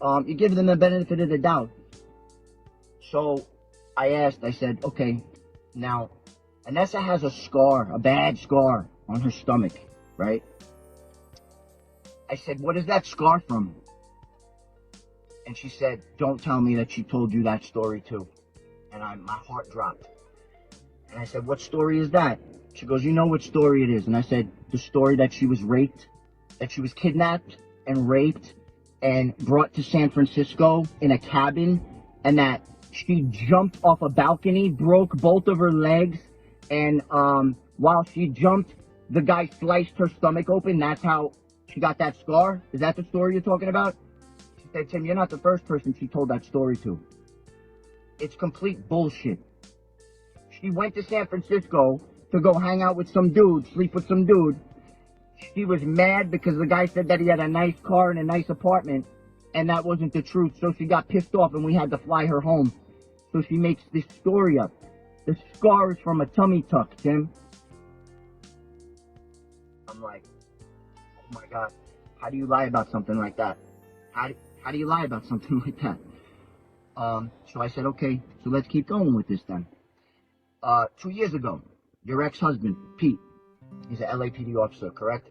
You give them the benefit of the doubt. So I asked, I said, okay, now, Anessa has a scar, a bad scar on her stomach, right? I said, what is that scar from? And she said, don't tell me that she told you that story too. And my heart dropped. And I said, what story is that? She goes, you know what story it is. And I said, the story that she was raped, that she was kidnapped and raped and brought to San Francisco in a cabin, and that she jumped off a balcony, broke both of her legs, and while she jumped, the guy sliced her stomach open. That's how she got that scar. Is that the story you're talking about? She said, Tim, you're not the first person she told that story to. It's complete bullshit. She went to San Francisco to go hang out with some dude, sleep with some dude. She was mad because the guy said that he had a nice car and a nice apartment, and that wasn't the truth. So she got pissed off and we had to fly her home. So she makes this story up. The scar is from a tummy tuck, Tim. I'm like, oh my God, how do you lie about something like that? How do you lie about something like that? So I said, okay, so let's keep going with this then. 2 years ago, your ex-husband, Pete, he's a LAPD officer, correct?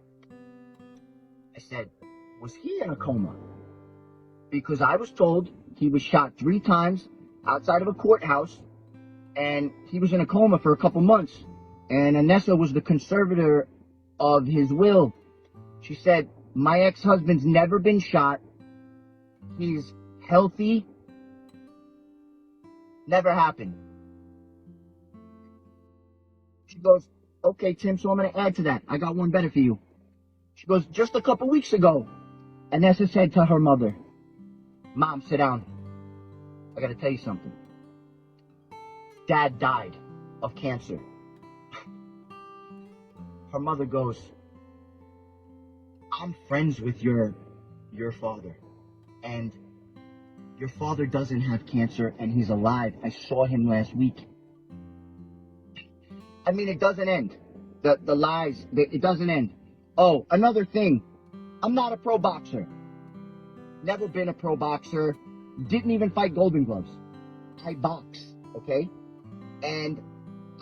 I said, was he in a coma? Because I was told he was shot 3 times outside of a courthouse, and he was in a coma for a couple months. And Anessa was the conservator of his will. She said, my ex-husband's never been shot. He's healthy. Never happened. She goes, okay, Tim, so I'm going to add to that. I got one better for you. She goes, just a couple weeks ago, Anessa said to her mother, Mom, sit down. I got to tell you something. Dad died of cancer. Her mother goes, I'm friends with your father, and your father doesn't have cancer, and he's alive. I saw him last week. I mean, it doesn't end. The lies, it doesn't end. Oh, another thing. I'm not a pro boxer. Never been a pro boxer. Didn't even fight Golden Gloves. I box, okay? And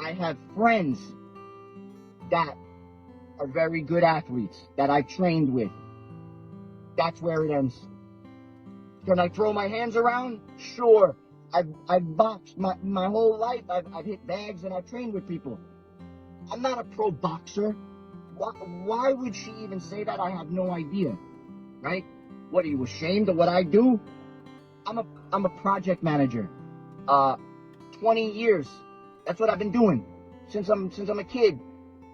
I have friends that are very good athletes that I trained with. That's where it ends. Can I throw my hands around? Sure. I've boxed my whole life. I've hit bags and I've trained with people. I'm not a pro boxer. Why would she even say that? I have no idea. Right? What, are you ashamed of what I do? I'm a project manager. 20 years. That's what I've been doing since I'm a kid.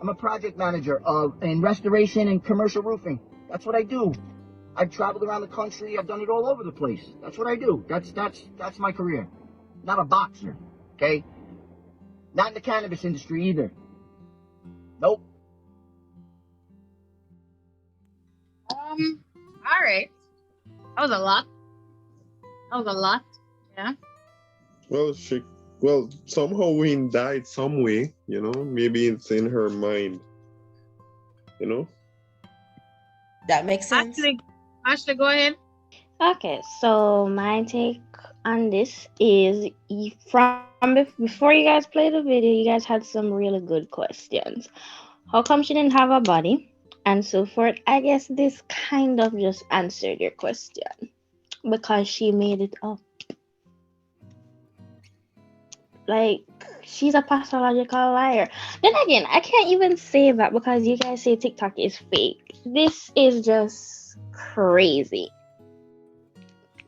I'm a project manager in restoration and commercial roofing. That's what I do. I've traveled around the country. I've done it all over the place. That's what I do. That's my career. Not a boxer, okay? Not in the cannabis industry either. Nope. All right. That was a lot. Yeah. Well, somehow Wayne died some way, you know? Maybe it's in her mind, you know? That makes sense. Ashley, go ahead. Okay, so my take on this is before you guys played the video, you guys had some really good questions. How come she didn't have a body? And so forth. I guess this kind of just answered your question because she made it up. Like, she's a pathological liar. Then again, I can't even say that because you guys say TikTok is fake. This is just crazy.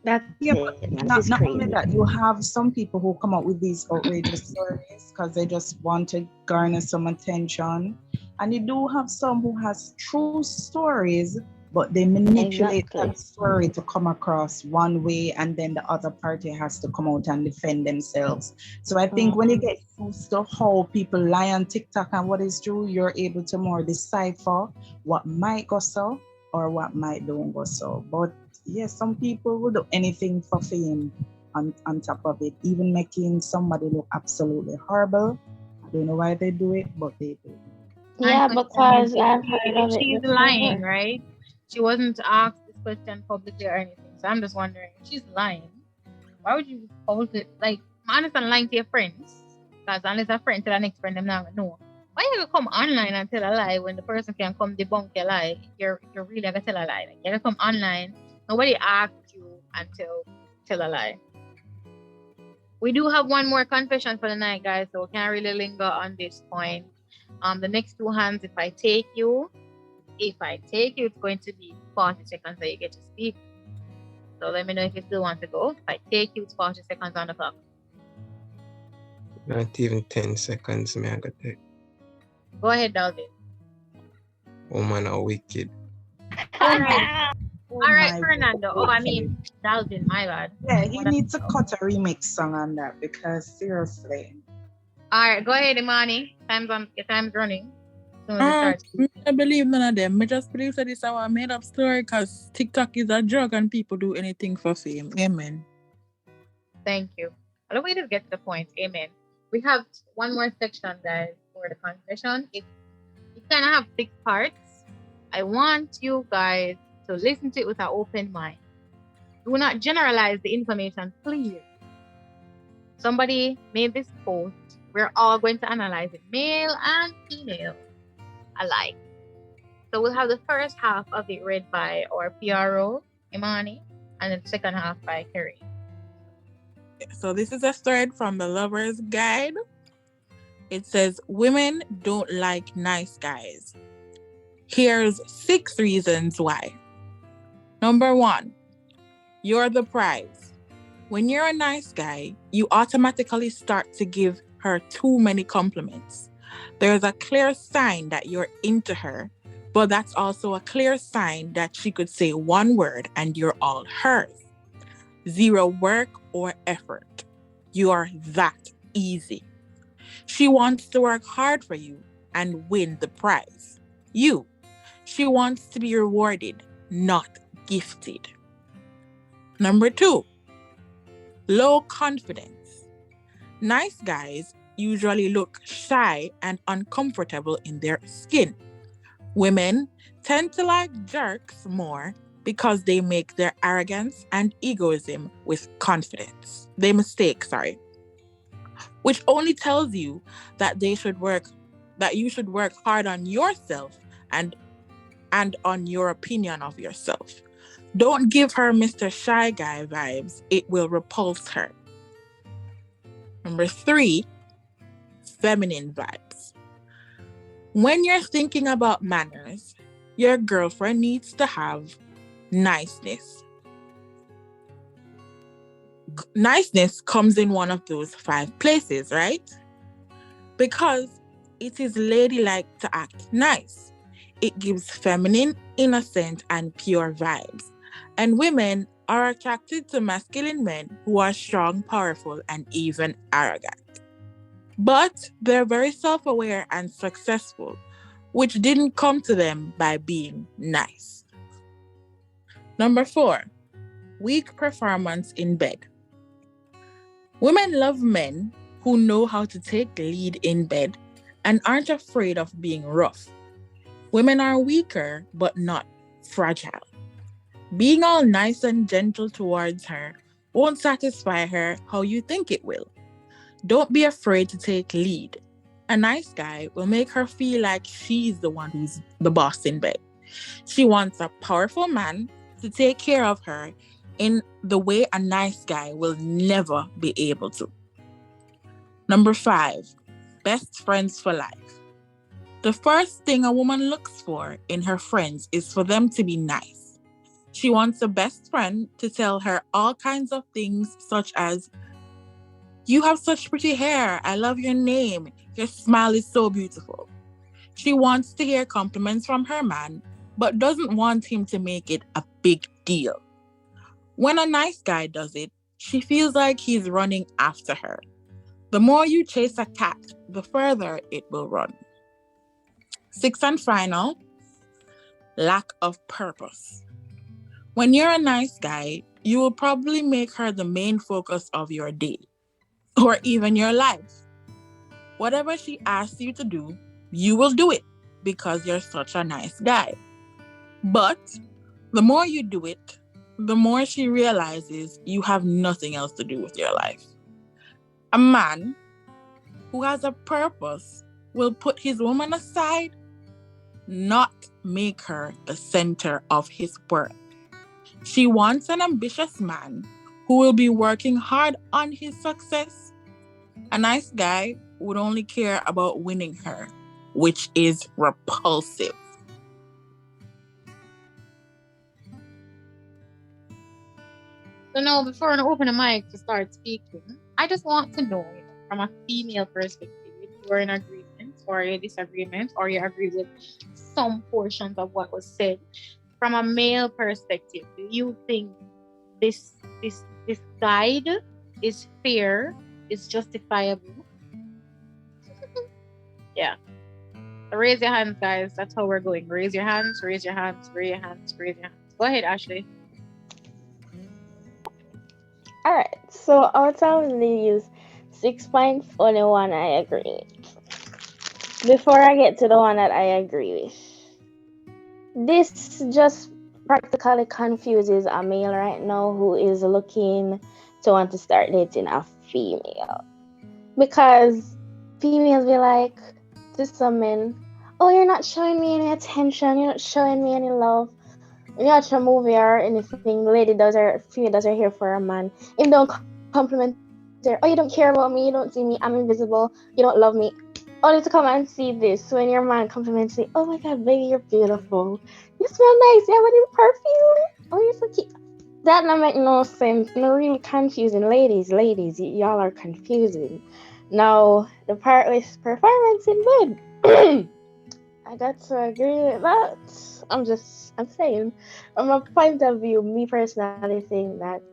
That's but not only that, you have some people who come up with these outrageous stories because they just want to garner some attention. And you do have some who has true stories, but they manipulate that story to come across one way, and then the other party has to come out and defend themselves. So I think when you get used to how people lie on TikTok and what is true, you're able to more decipher what might go so or what might don't go so. But yes, some people will do anything for fame on top of it, even making somebody look absolutely horrible. I don't know why they do it, but they do. Yeah, because I've heard of it. She's lying, right? She wasn't asked this question publicly or anything. So I'm just wondering, if she's lying, why would you hold it? Like, I understand lying to your friends, because unless a friend tell the next friend, them not gonna know. Why you gonna come online and tell a lie when the person can come debunk your lie? You're really gonna tell a lie. Like, you're gonna come online. Nobody asked you until tell a lie. We do have one more confession for the night, guys, so we can't really linger on this point. The next 2 hands, if I take you, it's going to be 40 seconds that you get to speak. So let me know if you still want to go. If I take you, it's 40 seconds on the clock. Not even 10 seconds, me I got it. Go ahead, Dalvin. Woman are wicked. All right. Oh All right, my Fernando. Oh, God. I mean, Dalvin, my bad. Yeah, he needs to cut a remix song on that because seriously. All right, go ahead, Imani. Your time's running. Soon as it starts. I believe none of them. I just believe that it's our made up story because TikTok is a drug and people do anything for fame. Amen. Thank you. Let me just get to the point. Amen. We have one more section, guys, for the confession. It kind of have 6 parts. I want you guys to listen to it with an open mind. Do not generalize the information, please. Somebody made this post. We're all going to analyze it, male and female alike. So we'll have the first half of it read by our PRO, Imani, and then the second half by Kerry. So this is a thread from the Lover's Guide. It says, women don't like nice guys. Here's 6 reasons why. Number 1, you're the prize. When you're a nice guy, you automatically start to give her too many compliments. There's a clear sign that you're into her, but that's also a clear sign that she could say one word and you're all hers. 0 work or effort. You are that easy. She wants to work hard for you and win the prize. She wants to be rewarded, not gifted. Number 2, low confidence. Nice guys usually look shy and uncomfortable in their skin. Women tend to like jerks more because they make their arrogance and egoism with confidence. They mistake, which only tells you that you should work hard on yourself and on your opinion of yourself. Don't give her Mr. Shy Guy vibes. It will repulse her. Number 3, feminine vibes. When you're thinking about manners, your girlfriend needs to have niceness. Niceness comes in one of those 5 places, right? Because it is ladylike to act nice. It gives feminine, innocent, and pure vibes. And women are attracted to masculine men who are strong, powerful, and even arrogant. But they're very self-aware and successful, which didn't come to them by being nice. Number 4, weak performance in bed. Women love men who know how to take the lead in bed and aren't afraid of being rough. Women are weaker, but not fragile. Being all nice and gentle towards her won't satisfy her how you think it will. Don't be afraid to take lead. A nice guy will make her feel like she's the one who's the boss in bed. She wants a powerful man to take care of her in the way a nice guy will never be able to. Number 5, best friends for life. The first thing a woman looks for in her friends is for them to be nice. She wants a best friend to tell her all kinds of things such as, you have such pretty hair, I love your name, your smile is so beautiful. She wants to hear compliments from her man, but doesn't want him to make it a big deal. When a nice guy does it, she feels like he's running after her. The more you chase a cat, the further it will run. 6th and final, lack of purpose. When you're a nice guy, you will probably make her the main focus of your day, or even your life. Whatever she asks you to do, you will do it because you're such a nice guy. But the more you do it, the more she realizes you have nothing else to do with your life. A man who has a purpose will put his woman aside, not make her the center of his world. She wants an ambitious man who will be working hard on his success. A nice guy would only care about winning her, which is repulsive. So now, before I open the mic to start speaking, I just want to know, from a female perspective, if you are in agreement or a disagreement or you agree with some portions of what was said. from a male perspective, do you think this guide is fair, is justifiable? Yeah. Raise your hands, guys. That's how we're going. Raise your hands, raise your hands, raise your hands, raise your hands. Go ahead, Ashley. All right. So out of these 6 points, only one I agree with. Before I get to the one that I agree with, this just practically confuses a male right now who is looking to want to start dating a female. Because females be like to some men, oh, you're not showing me any attention, you're not showing me any love. When you watch a movie or anything, the lady does her, female does her hair for a man. If don't compliment her, oh, you don't care about me, you don't see me, I'm invisible, you don't love me. Only to come and see this when your man compliments you, oh my god, baby, you're beautiful. You smell nice, you have a new perfume. Oh, you're so cute. That not make no sense. No, really confusing. Ladies, y'all are confusing. Now, the part with performance in bed. I got to agree with that. I'm saying, from a point of view, me personally think that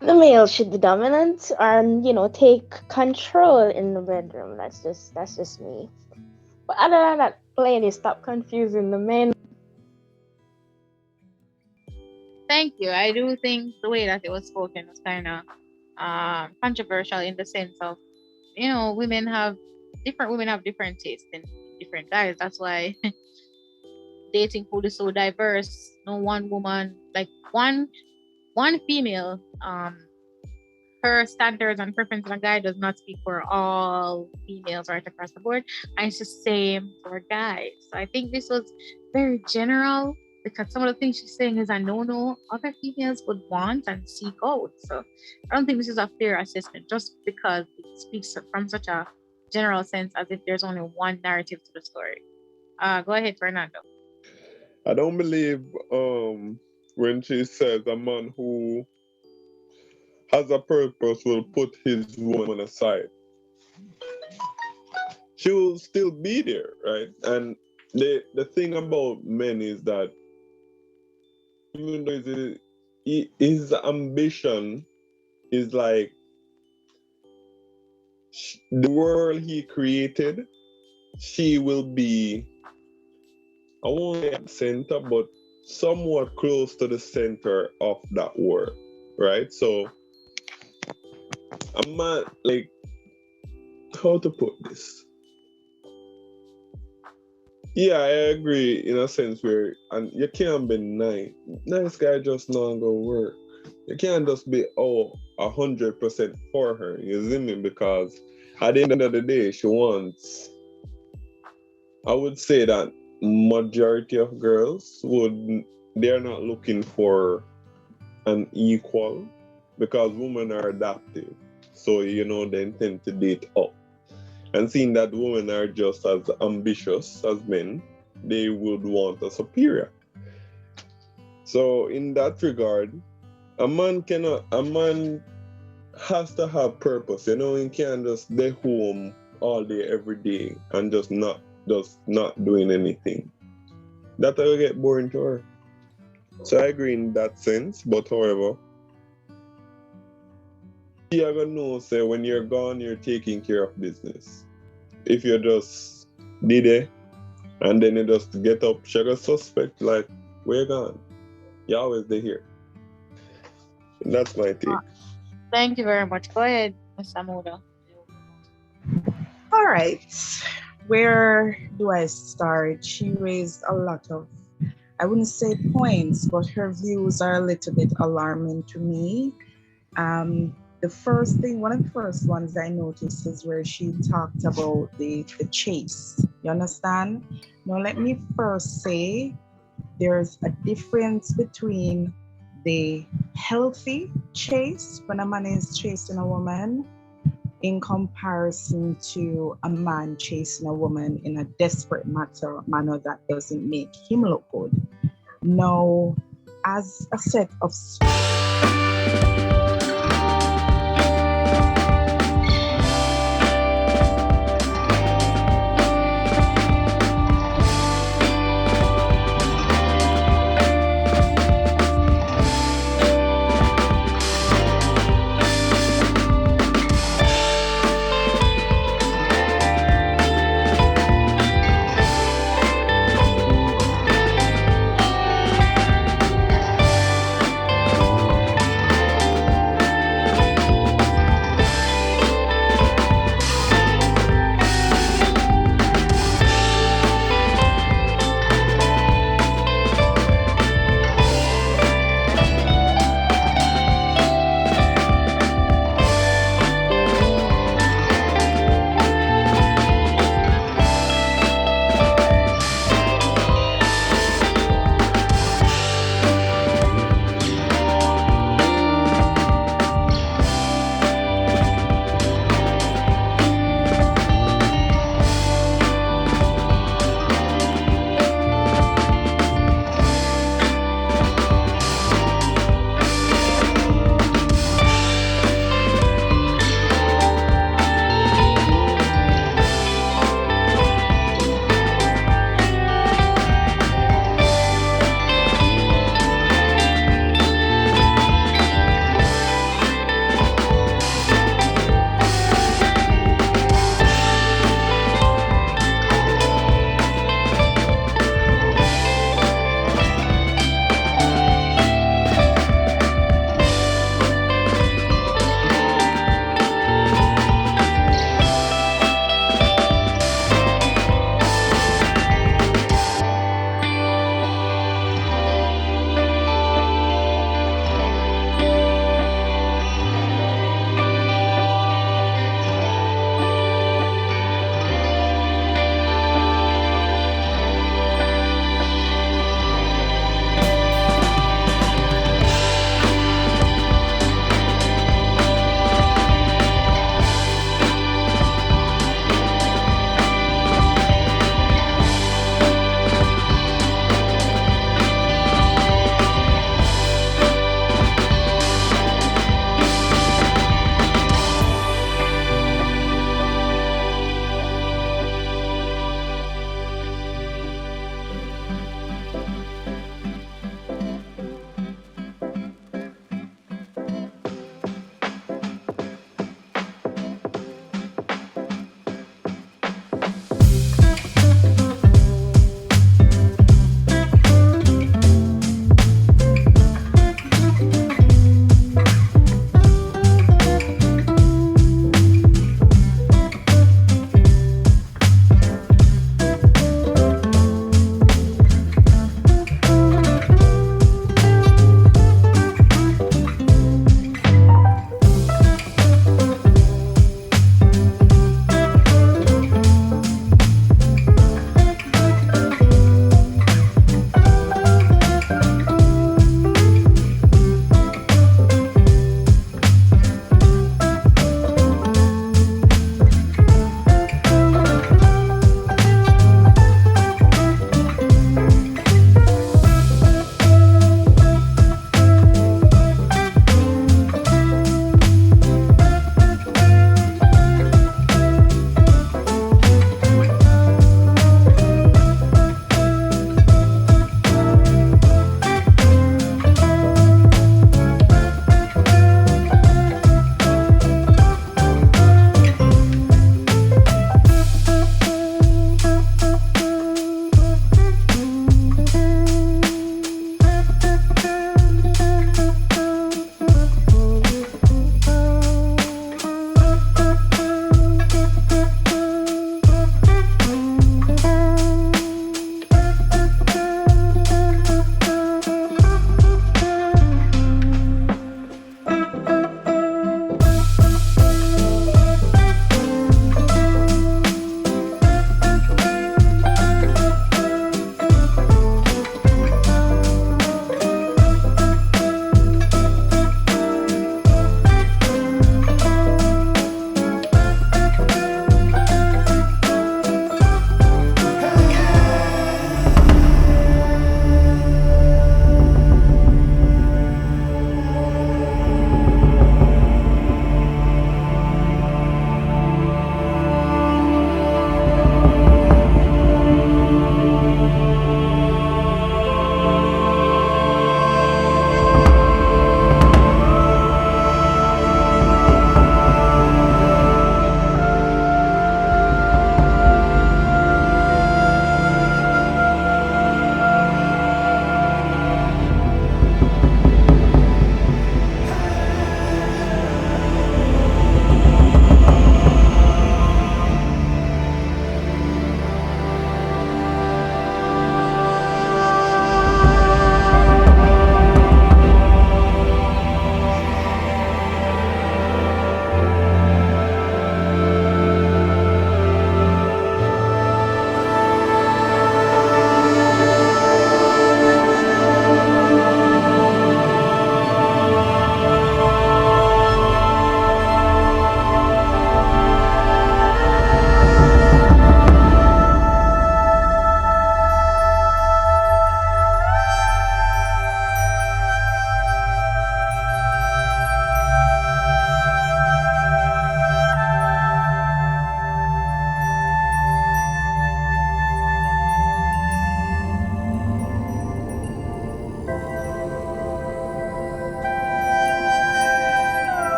the male should be dominant and, take control in the bedroom. That's just me. But other than that, ladies, stop confusing the men. Thank you. I do think the way that it was spoken was kind of controversial in the sense of, women have different tastes in different guys. That's why dating pool is so diverse. No one woman, like one female, her standards and preference on a guy does not speak for all females right across the board. And it's the same for guys. So I think this was very general because some of the things she's saying is a no other females would want and seek out. So I don't think this is a fair assessment just because it speaks from such a general sense as if there's only one narrative to the story. Go ahead, Fernando. I don't believe when she says a man who has a purpose will put his woman aside. She will still be there, right? And the thing about men is that even though his ambition is like the world he created, she will be, I won't say at the center, but somewhat close to the center of that world, right? So I'm not like, how to put this? Yeah, I agree in a sense where, and you can't be nice. Nice guy just not gonna work. You can't just be 100% for her. You see me? Because at the end of the day, she wants. I would say that majority of girls they're not looking for an equal because women are adaptive. So they tend to date up. And seeing that women are just as ambitious as men, they would want a superior. So in that regard, a man has to have purpose. He can't just stay home all day, every day, and just not doing anything. That will get boring to her. So I agree in that sense, but however, you're gonna know, say when you're gone, you're taking care of business. If you just did it and then you just get up, she gonna suspect like, where you gone? You're always there. That's my take. Thank you very much. Go ahead, Ms. Amuda. All right. Where do I start? She raised a lot of, I wouldn't say points, but her views are a little bit alarming to me. One of the first ones I noticed is where she talked about the chase. You understand? Now, let me first say there's a difference between the healthy chase when a man is chasing a woman in comparison to a man chasing a woman in a desperate manner that doesn't make him look good. Now, as a set of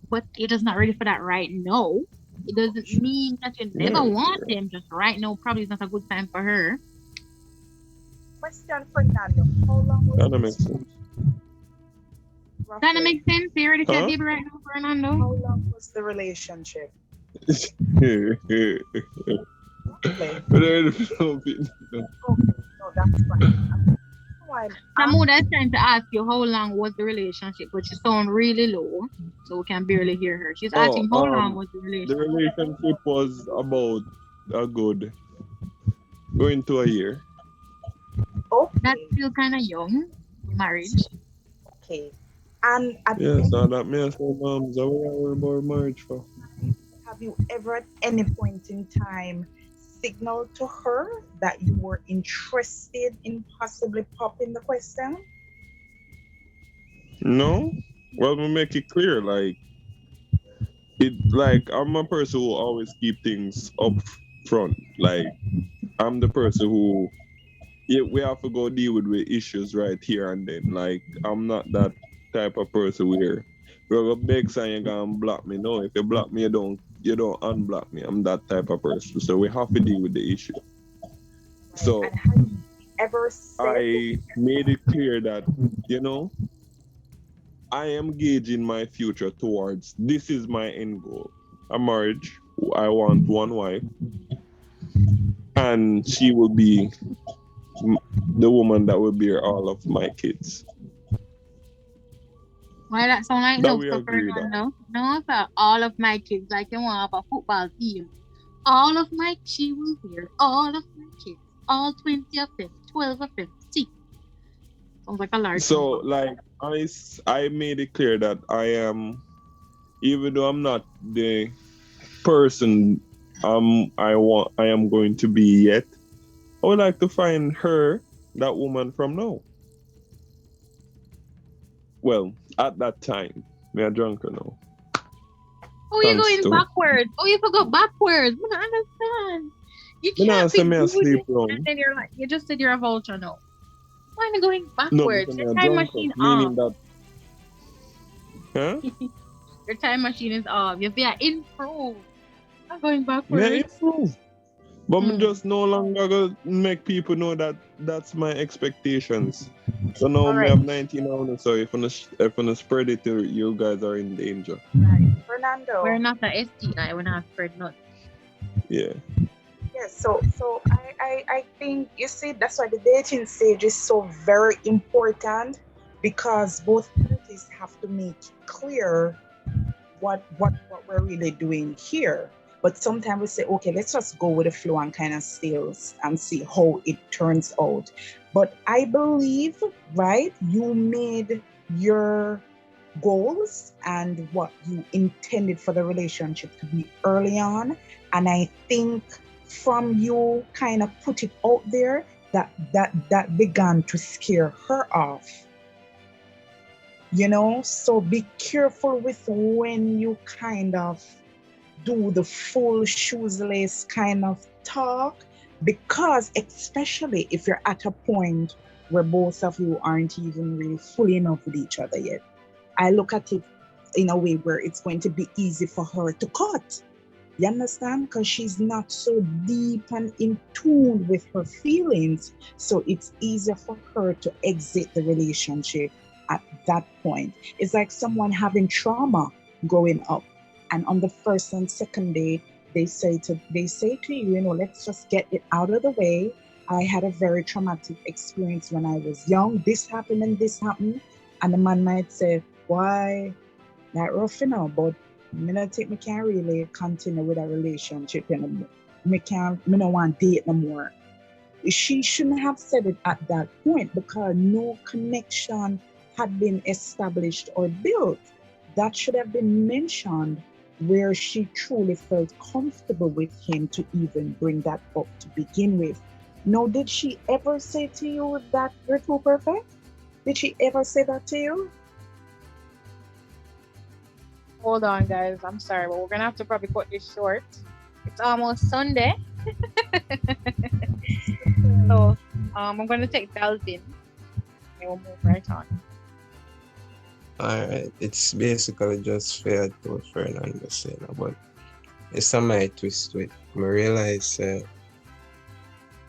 But it is not ready for that right now. It doesn't mean that you never want him. Just right now, probably is not a good time for her. Question, Fernando. How long was That makes sense. That makes sense. You already said baby right now, Fernando. How long was the relationship? No, that's fine. Samuda is trying to ask you how long was the relationship, but she sound really low, so we can barely hear her. She's asking how long was the relationship. The relationship was about a good going to a year. Okay. That's still kind of young, marriage. Okay. And yes, so that means moms are worried about marriage for. Have you ever at any point in time signaled to her that you were interested in possibly popping the question? No. Well, we make it clear, like I'm a person who always keep things up front. Like I'm the person who we have to go deal with issues right here and then. Like I'm not that type of person where you're gonna beg and you're gonna block me. No, if you block me, you don't unblock me. I'm that type of person. So we have to deal with the issue. Right. So and have you ever said I made it clear that, I am gauging my future towards this is my end goal. A marriage. I want one wife. And she will be the woman that will bear all of my kids. Why that sound like no stuff, Fernando? No, for all of my kids, like you want to have a football team. All of my she will bear all of my kids. All 20 of them, 12 of them, 6. Sounds like a large So, number. like, I made it clear that I am, even though I'm not the person I am going to be yet, I would like to find her, that woman from now. Well, at that time, me a drunker now. Oh, you're going backwards. Oh, you forgot backwards. I don't understand. You can't be good, and then you're like, you just said you're a vulture now. Why are you going backwards? No, your time machine off. That, huh? Your time machine is off. You have to improve. I'm going backwards. Yeah, improve. But I'm just no longer gonna make people know that that's my expectations. So now I have 19 now, so if I spread it, you guys are in danger. Right. Fernando. We're not the STI, we're not spread nothing. Yeah. Yes, so I think, you see, that's why the dating stage is so very important, because both parties have to make clear what we're really doing here. But sometimes we say, okay, let's just go with the flow and kind of and see how it turns out. But I believe, right, you made your goals and what you intended for the relationship to be early on. And I think from you kind of put it out there, that began to scare her off. So be careful with when you kind of do the full shoelace kind of talk, because especially if you're at a point where both of you aren't even really fully enough with each other yet. I look at it in a way where it's going to be easy for her to cut. You understand? Because she's not so deep and in tune with her feelings. So it's easier for her to exit the relationship at that point. It's like someone having trauma growing up. And on the first and second date, they say to you, let's just get it out of the way. I had a very traumatic experience when I was young. This happened and this happened. And the man might say, why? That rough, but me can't really continue with a relationship anymore. Me don't want to date no more. She shouldn't have said it at that point because no connection had been established or built. That should have been mentioned where she truly felt comfortable with him to even bring that up to begin with. Now, did she ever say to you that you're too perfect? Did she ever say that to you? Hold on, guys. I'm sorry, but we're gonna have to probably cut this short. It's almost Sunday. So I'm gonna take Dalvin and we'll move right on. Alright, it's basically just fair to what Fernando said, but it's a my twist to it. I realize a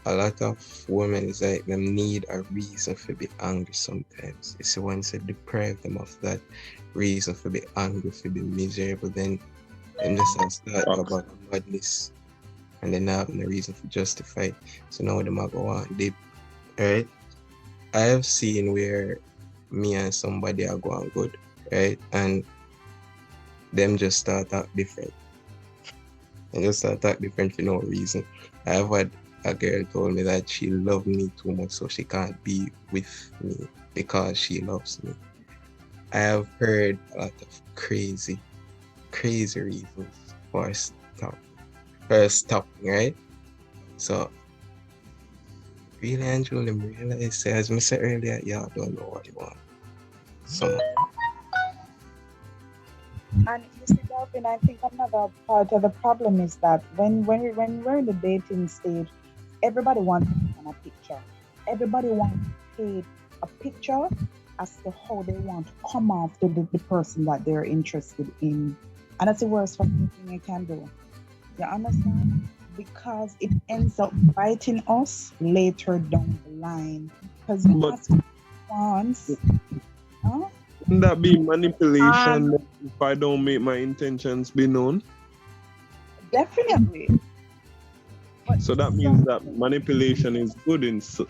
lot of women is like them need a reason to be angry sometimes. You see, once you deprive them of that reason to be angry, to be miserable, then them just start about madness and then have no reason to justify it. So now them are go on deep. Right? I have seen where me and somebody are going good, right? And them just start act different. And just start act different for no reason. I have had a girl told me that she loved me too much, so she can't be with me because she loves me. I have heard a lot of crazy reasons for stopping, right? So really and truly realize, as I said earlier, y'all don't know what you want. So And you see, Delvin, I think another part of the problem is that when we're in the dating stage, everybody wants to take on a picture. Everybody wants to paint a picture as to how they want to come off to the person that they're interested in. And that's the worst fucking thing you can do. You understand? Because it ends up biting us later down the line. Because you ask once, huh? Wouldn't that be manipulation if I don't make my intentions be known? Definitely. So that means that manipulation is good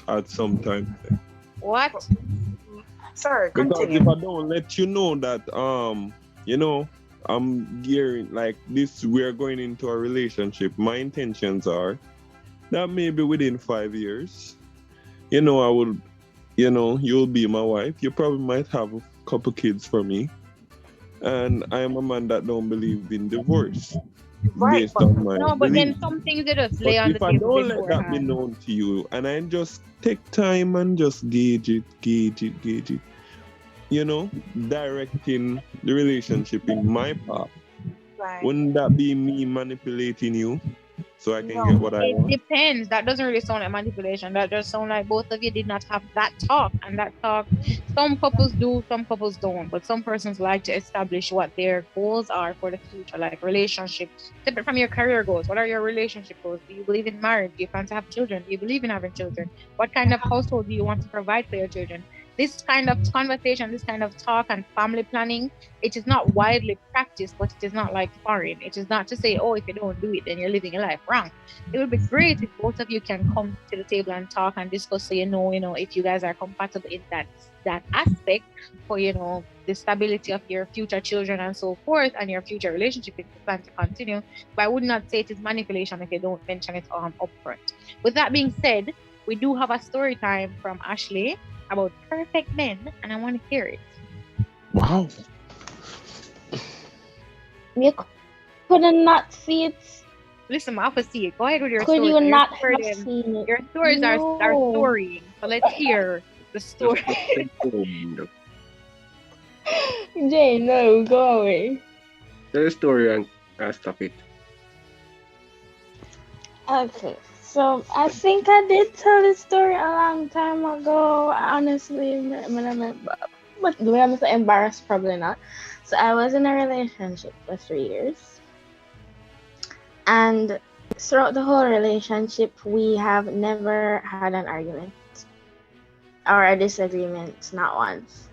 at some time. What? Sorry, because continue. if I don't let you know that I'm gearing like this, we're going into a relationship, my intentions are that maybe within 5 years, I would, you'll be my wife. You probably might have a couple kids for me. And I am a man that don't believe in divorce. Right, based on my No, but belief. then some things they just lay But on the if I table don't let that be beforehand. known to you and I just take time and just gauge it, directing the relationship in my part, Right. wouldn't that be me manipulating you so I can No, get what I It want? depends. That doesn't really sound like manipulation. That just sounds like both of you did not have that talk. And that talk, some couples do, some couples don't. But some persons like to establish what their goals are for the future, like relationships. Separate from your career goals. What are your relationship goals? Do you believe in marriage? Do you plan to have children? Do you believe in having children? What kind of household do you want to provide for your children? This kind of conversation, this kind of talk and family planning, it is not widely practiced, but it is not like foreign. It is not to say, oh, if you don't do it, then you're living your life wrong. It would be great if both of you can come to the table and talk and discuss, so if you guys are compatible in that aspect for the stability of your future children and so forth, and your future relationship if you plan to continue. But I would not say it is manipulation if you don't mention it upfront. With that being said, we do have a story time from Ashley about perfect men, and I want to hear it. Wow. You couldn't not see it. Listen, I'll see it. Go ahead with your Could stories. you Your not story have seen it? Your stories are storying. So let's hear the story. Jay, no, go away. Tell the story and I'll stop it. Okay, so I think I did tell this story a long time ago. Honestly, but do I say embarrassed? Probably not. So I was in a relationship for 3 years, and throughout the whole relationship, we have never had an argument or a disagreement, not once.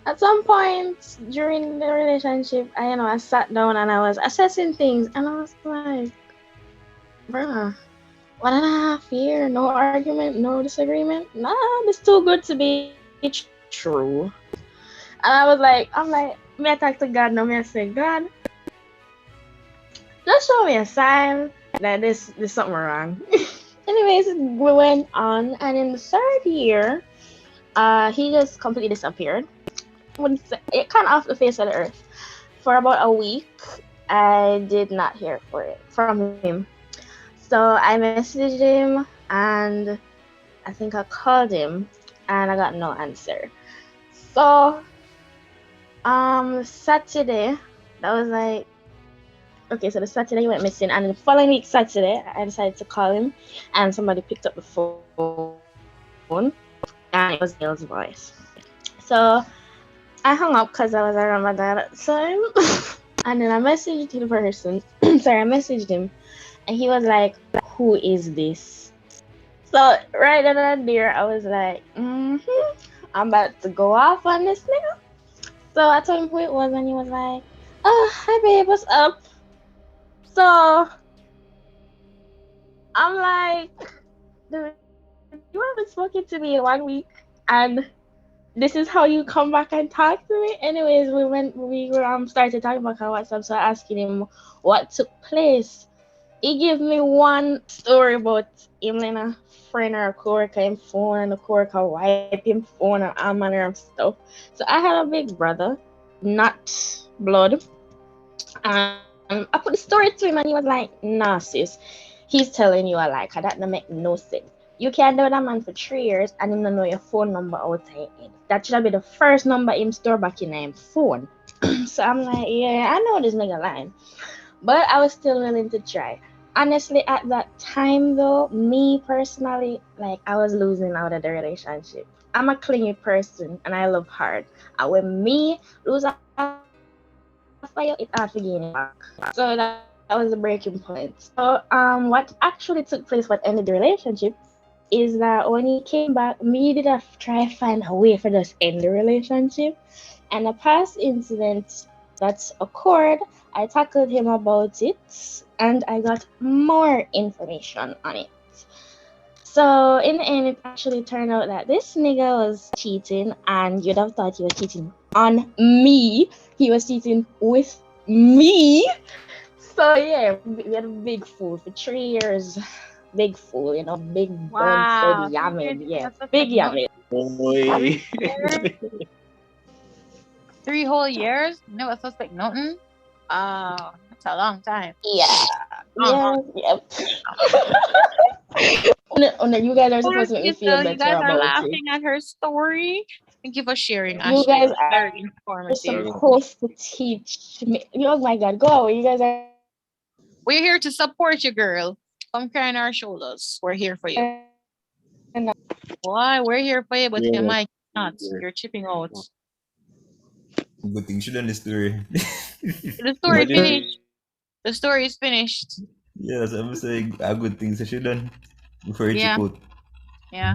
At some point during the relationship, I sat down and I was assessing things, and I was like, bruh, 1.5 year, no argument, no disagreement. Nah, this too good to be true. And me I talk to God now, me I say, God, just show me a sign that there's something wrong. Anyways, we went on, and in the third year, he just completely disappeared. It kind of off the face of the earth. For about a week, I did not hear from him. So I messaged him, and I think I called him, and I got no answer. So Saturday, that was like, okay, so the Saturday he went missing, and the following week Saturday I decided to call him, and somebody picked up the phone, and it was a male's voice. So I hung up because I was around my dad at the time. And then I messaged the person. Sorry, I messaged him, and he was like, "Who is this?" So right then and there, I was like, I'm about to go off on this nigga. So I told him who it was, and he was like, "Oh, hi babe, what's up?" So I'm like, dude, you haven't spoken to me in 1 week, and this is how you come back and talk to me. Anyways, we started talking about on WhatsApp, so I asking him what took place. He gave me one story about him and a friend or a coworker him phone, and the coworker wipe him phone and all manner of stuff. So I had a big brother, not blood. I put the story to him, and he was like, "Nah, sis, he's telling you a lie, 'cause that don't make no sense. You can't know that man for 3 years and him don't know your phone number out of your head. That should be the first number him store back in him phone." So I'm like, yeah, I know this nigga lying. But I was still willing to try. Honestly, at that time though, me personally, like I was losing out of the relationship. I'm a clingy person and I love hard. And when me lose a fire, it's hard to gain it back. So that was the breaking point. So what actually took place, what ended the relationship, is that when he came back, me did a try find a way for just end the relationship. And a past incident that occurred, I tackled him about it, and I got more information on it. So in the end, it actually turned out that this nigga was cheating, and you'd have thought he was cheating on me. He was cheating with me. So yeah, we had a big fool for 3 years. Big fool, big bun said Wow. 3 years yammed, is yeah, not big suspect nothing. yammed. Boy. 3 years, 3 whole years, never suspect nothing. That's a long time. Yeah, Long. yeah, yep. You guys are Poor supposed to make me feel Crystal, you better guys are about it. laughing at her story. Thank you for sharing, You Ashley. guys It was are very informative. supposed to teach me. Oh my God, go away. You guys are supposed to teach me. We're here to support you, girl. Come cry on our shoulders. We're here for you. Why? We're here for you, but your Yeah. mic is not. You're chipping out. Good thing she done the story. The story Imagine finished. The story is finished. Yeah, that's what I'm saying. A good thing she done before you chip Yeah, out. yeah.